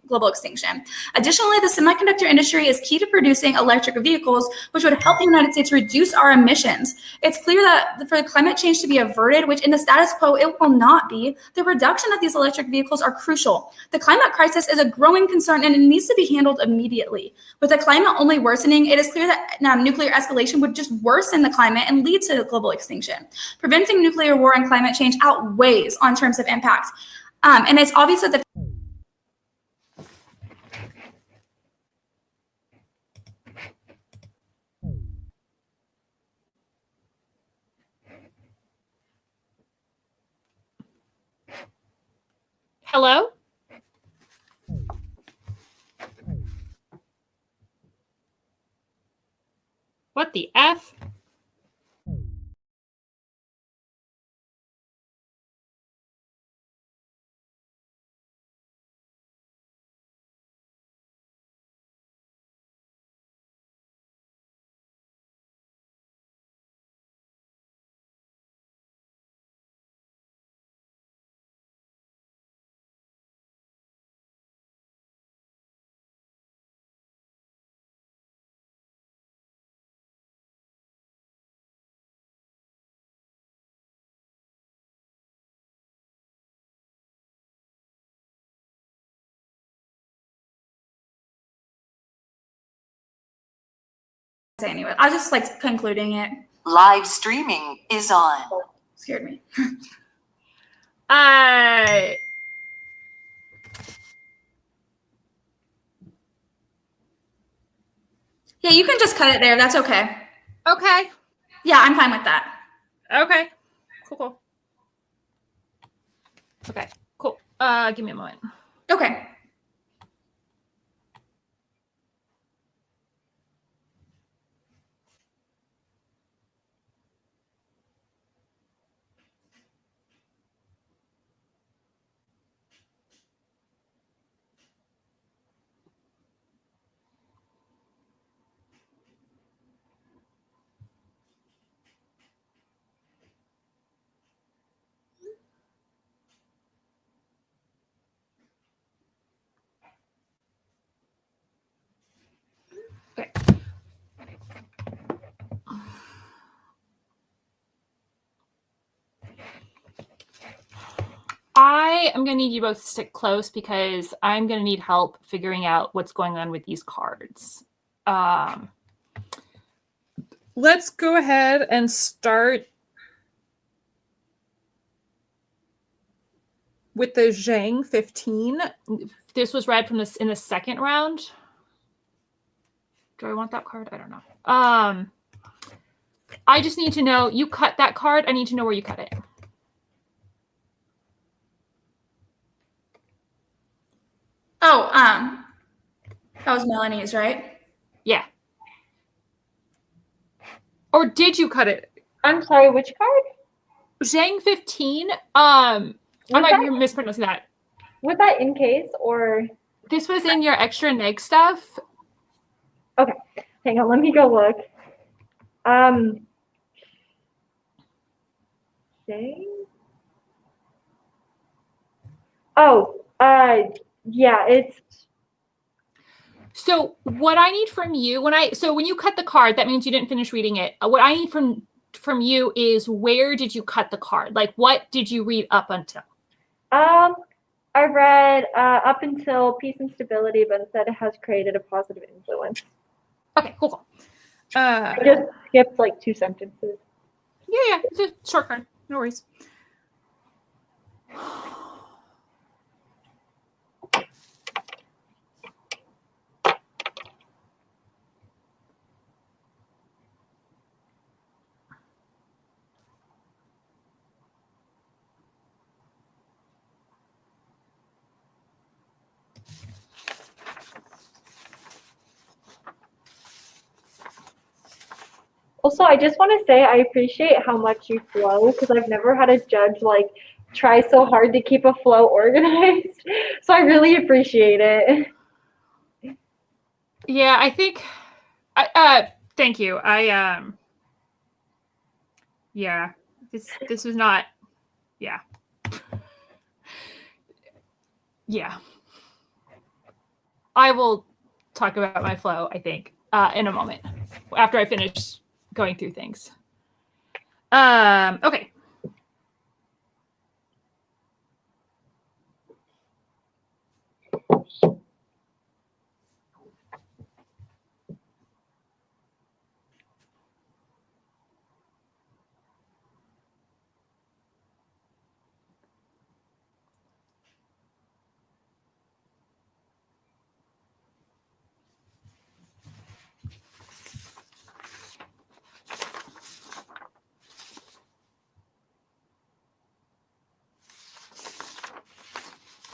global extinction. Additionally, the semiconductor industry is key to producing electric vehicles, which would help the United States reduce our emissions. It's clear that for climate change to be averted, which in the status quo it will not be, the reduction of these electric vehicles are crucial. The climate crisis is a growing concern and it needs to be handled immediately. With the climate only worsening, it is clear that nuclear escalation would just worsen the climate and lead to global extinction. Preventing nuclear war and climate change outweighs on terms of impact. And it's obvious that the Hello? What the F? anyway, I just like concluding it. Live streaming is on. Scared me. Yeah, you can just cut it there. That's okay. Okay. Yeah, I'm fine with that. Okay. Cool. Okay, cool. Give me a moment. Okay. Okay. I am going to need you both to stick close because I'm going to need help figuring out what's going on with these cards. Let's go ahead and start with the Zhang 15. This was read from this in the second round. Do I want that card? I don't know. I just need to know, you cut that card. I need to know where you cut it. Oh, that was Melanie's, right? Yeah. Or did you cut it? I'm sorry, which card? Zhang 15. I might be mispronouncing that. Was that in case or? This was in your extra neg stuff. Okay, hang on, let me go look. Okay. Oh, yeah, it's. So what I need from you when you cut the card, that means you didn't finish reading it. What I need from you is, where did you cut the card? Like, what did you read up until? I read up until peace and stability, but instead it has created a positive influence. Okay, cool. I just skipped like 2 sentences. Yeah, it's a short card. No worries. Also, I just want to say I appreciate how much you flow because I've never had a judge like try so hard to keep a flow organized. So I really appreciate it. Yeah, I think. Thank you. Yeah, this was not. Yeah. Yeah. I will talk about my flow, I think, in a moment after I finish going through things. Okay.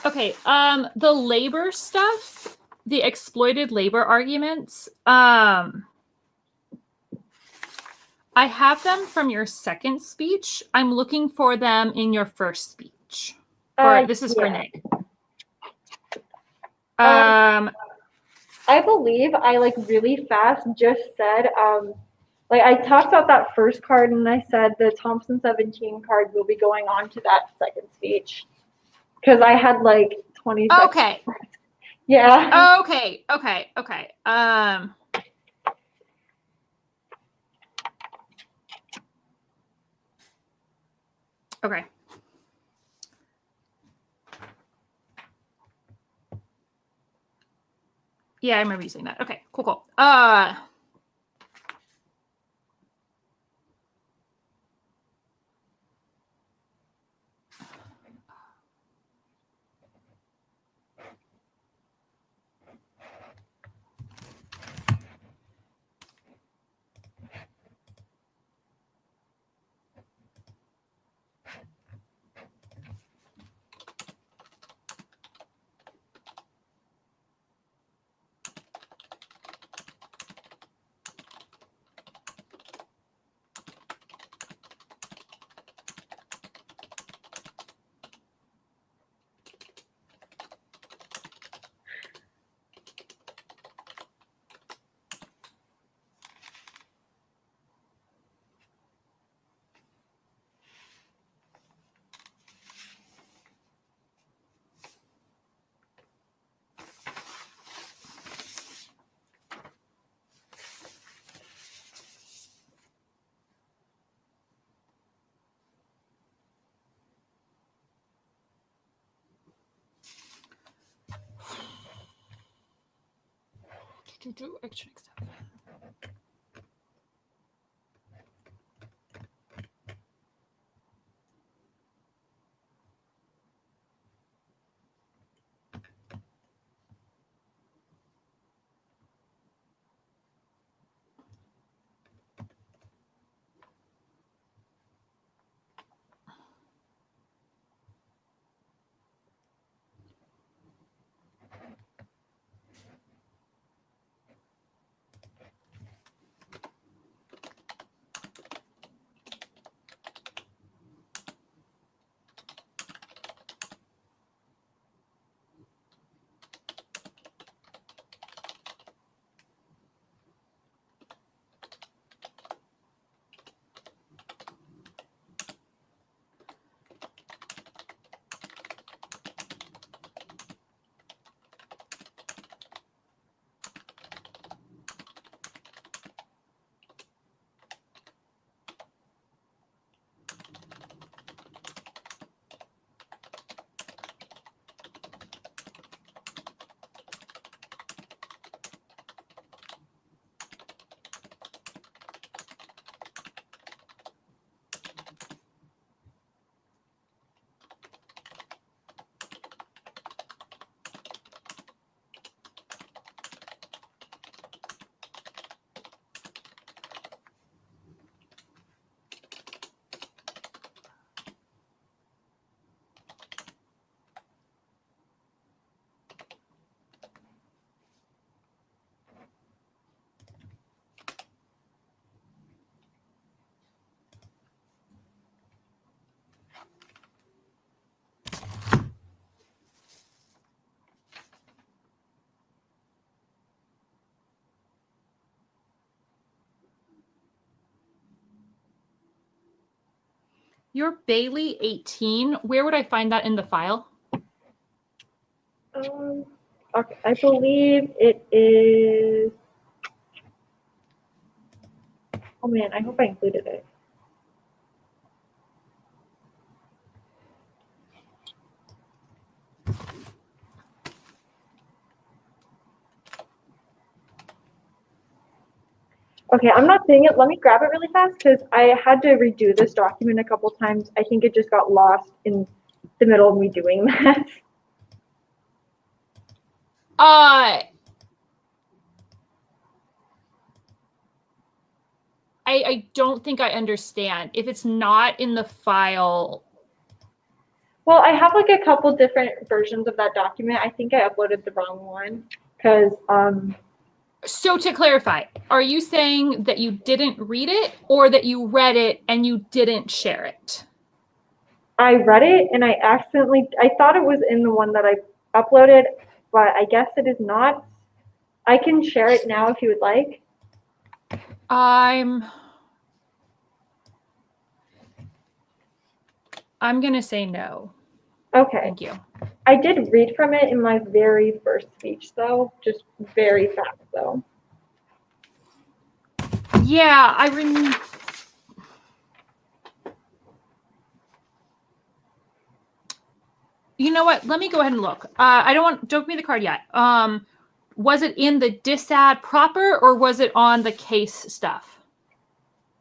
Okay, the labor stuff, the exploited labor arguments, I have them from your second speech. I'm looking for them in your first speech. This is for Yeah. Nick. I believe I like really fast just said like I talked about that first card and I said the Thompson 17 card will be going on to that second speech because I had like 20 seconds. Okay. Yeah. Okay. Okay. Yeah, I remember using that. Okay, cool. Extra stuff. You're Bailey 18. Where would I find that in the file? Okay, I believe it is. Oh man, I hope I included it. Okay, I'm not seeing it. Let me grab it really fast because I had to redo this document a couple times. I think it just got lost in the middle of me doing that. I don't think I understand. If it's not in the file. Well, I have like a couple different versions of that document. I think I uploaded the wrong one because So to clarify, are you saying that you didn't read it or that you read it and you didn't share it? I read it and I thought it was in the one that I uploaded, but I guess it is not. I can share it now if you would like. I'm gonna say no. Okay. Thank you. I did read from it in my very first speech, though, just very fast, though. Yeah, You know what? Let me go ahead and look. Don't give me the card yet. Was it in the disad proper or was it on the case stuff?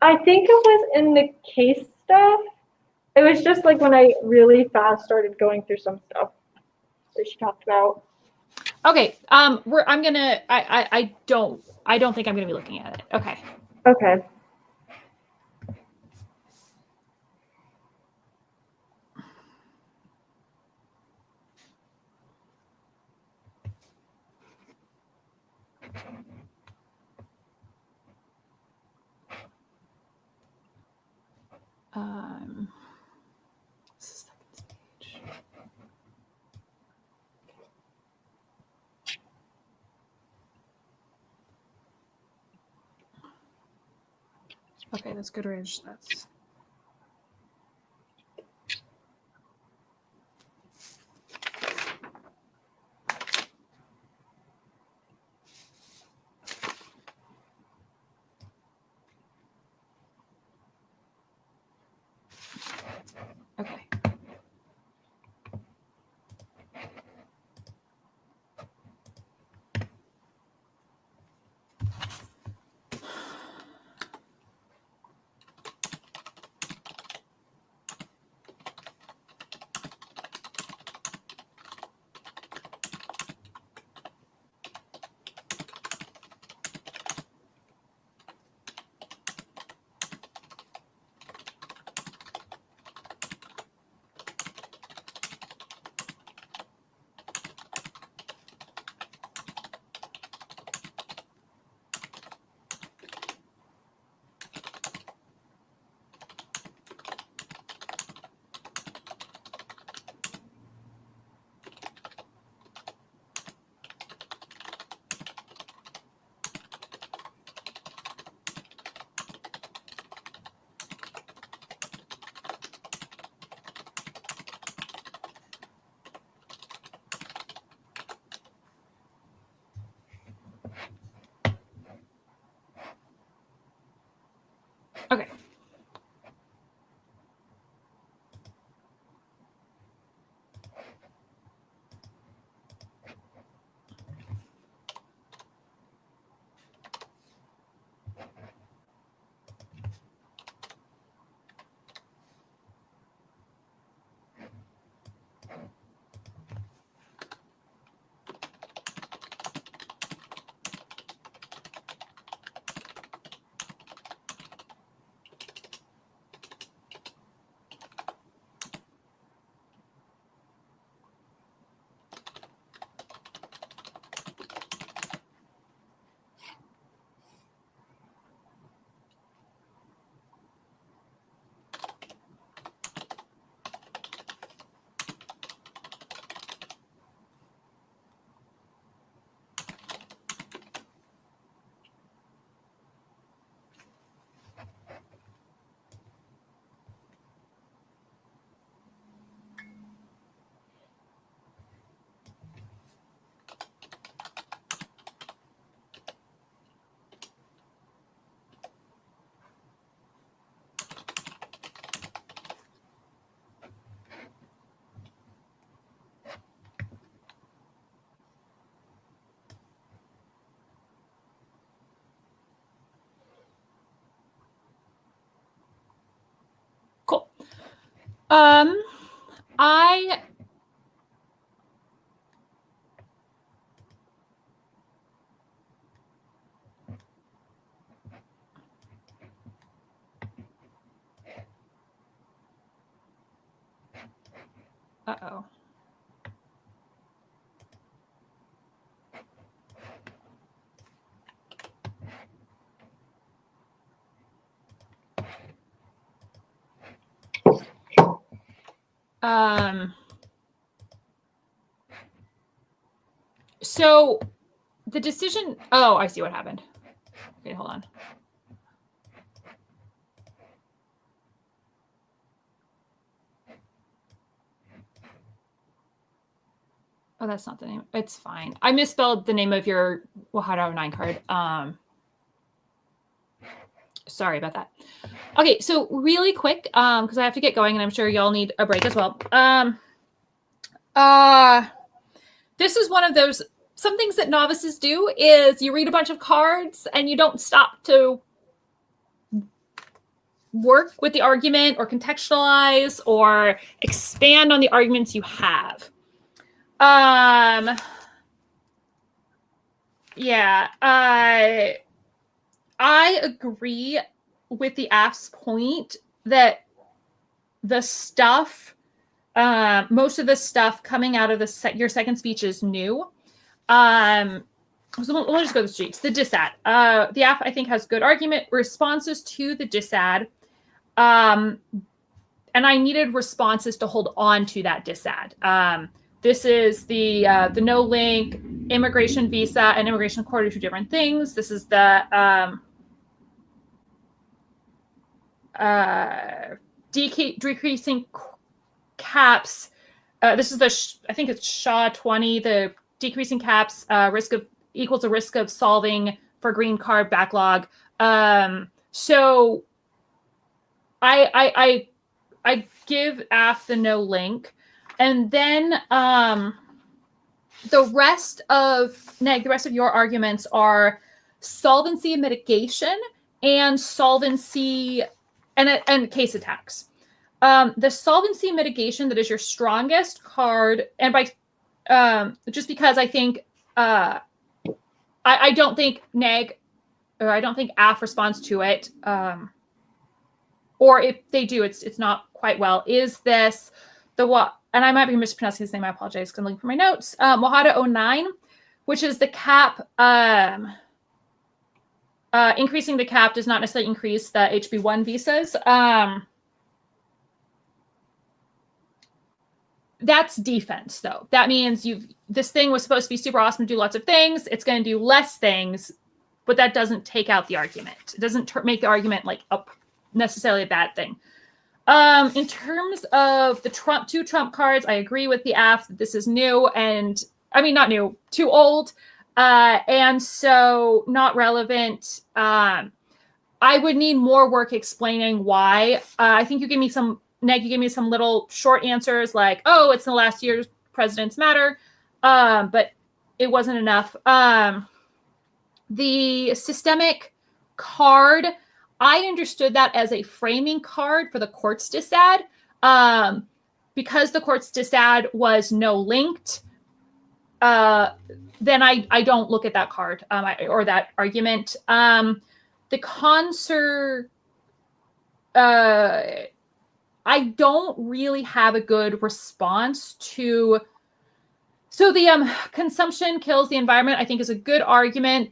I think it was in the case stuff. It was just like when I really fast started going through some stuff that she talked about. Okay. I don't think I'm gonna be looking at it. Okay. Okay. This is the second page. Okay, that's Goodrich. That's okay. I uh-oh. So the decision, oh, I see what happened. Okay, hold on. Oh, that's not the name. It's fine. I misspelled the name of your Wahara 09 card. Sorry about that. Okay, so really quick, because I have to get going and I'm sure y'all need a break as well. This is one of those, some things that novices do is you read a bunch of cards and you don't stop to work with the argument or contextualize or expand on the arguments you have. Yeah, I agree with the AF's point that the stuff, most of the stuff coming out of your second speech is new. So we'll just go to the sheets. The dissad. The AF, I think, has good argument responses to the dissad. And I needed responses to hold on to that dissad. This is the no link, immigration visa, and immigration court are two different things. This is the decreasing caps. This is the I think it's Shaw 20. The decreasing caps risk of equals a risk of solving for green card backlog. So I give AF the no link. And then the rest of your arguments are solvency and mitigation and solvency and case attacks. The solvency and mitigation that is your strongest card, and by just because I think I don't think I don't think AF responds to it, or if they do, it's not quite well. Is this the what? And I might be mispronouncing his name. I apologize because I'm looking for my notes. Wahada 09, which is the cap. Increasing the cap does not necessarily increase the HB1 visas. That's defense, though. That means this thing was supposed to be super awesome, do lots of things. It's going to do less things, but that doesn't take out the argument. It doesn't make the argument like necessarily a bad thing. In terms of the two Trump cards, I agree with the AF that this is new, and I mean not new, too old, and so not relevant. I would need more work explaining why. I think you gave me some. Neg, you gave me some little short answers like, "Oh, it's in the last year's presidents matter," but it wasn't enough. The systemic card. I understood that as a framing card for the court's dissad. Because the court's dissad was no linked, then I don't look at that card or that argument. The concert, I don't really have a good response to. So the consumption kills the environment, I think, is a good argument.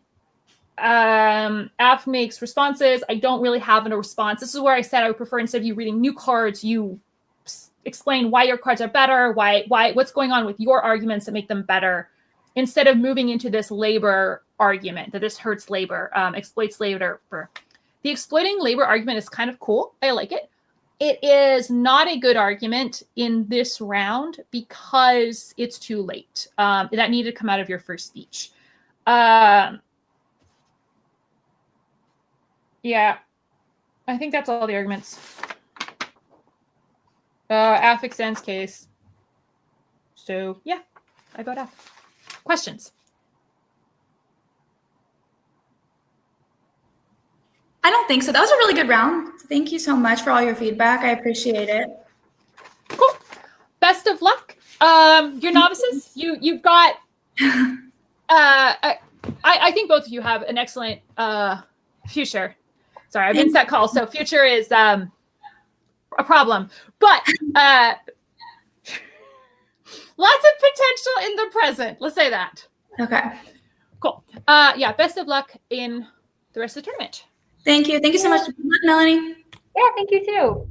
AF makes responses. I don't really have a response. This is where I said I would prefer, instead of you reading new cards, you explain why your cards are better, what's going on with your arguments that make them better, instead of moving into this labor argument that this hurts labor, exploits labor. The exploiting labor argument is kind of cool. I like it. It is not a good argument in this round because it's too late. That needed to come out of your first speech. Yeah, I think that's all the arguments. AF extends case. So yeah, I vote AF. Questions? I don't think so. That was a really good round. Thank you so much for all your feedback. I appreciate it. Cool. Best of luck. Your novices, you've got. I think both of you have an excellent future. Sorry, I've been set call, so future is a problem. But lots of potential in the present. Let's say that. Okay. Cool. Yeah, best of luck in the rest of the tournament. Thank you. Thank you so much, Melanie. Yeah, thank you too.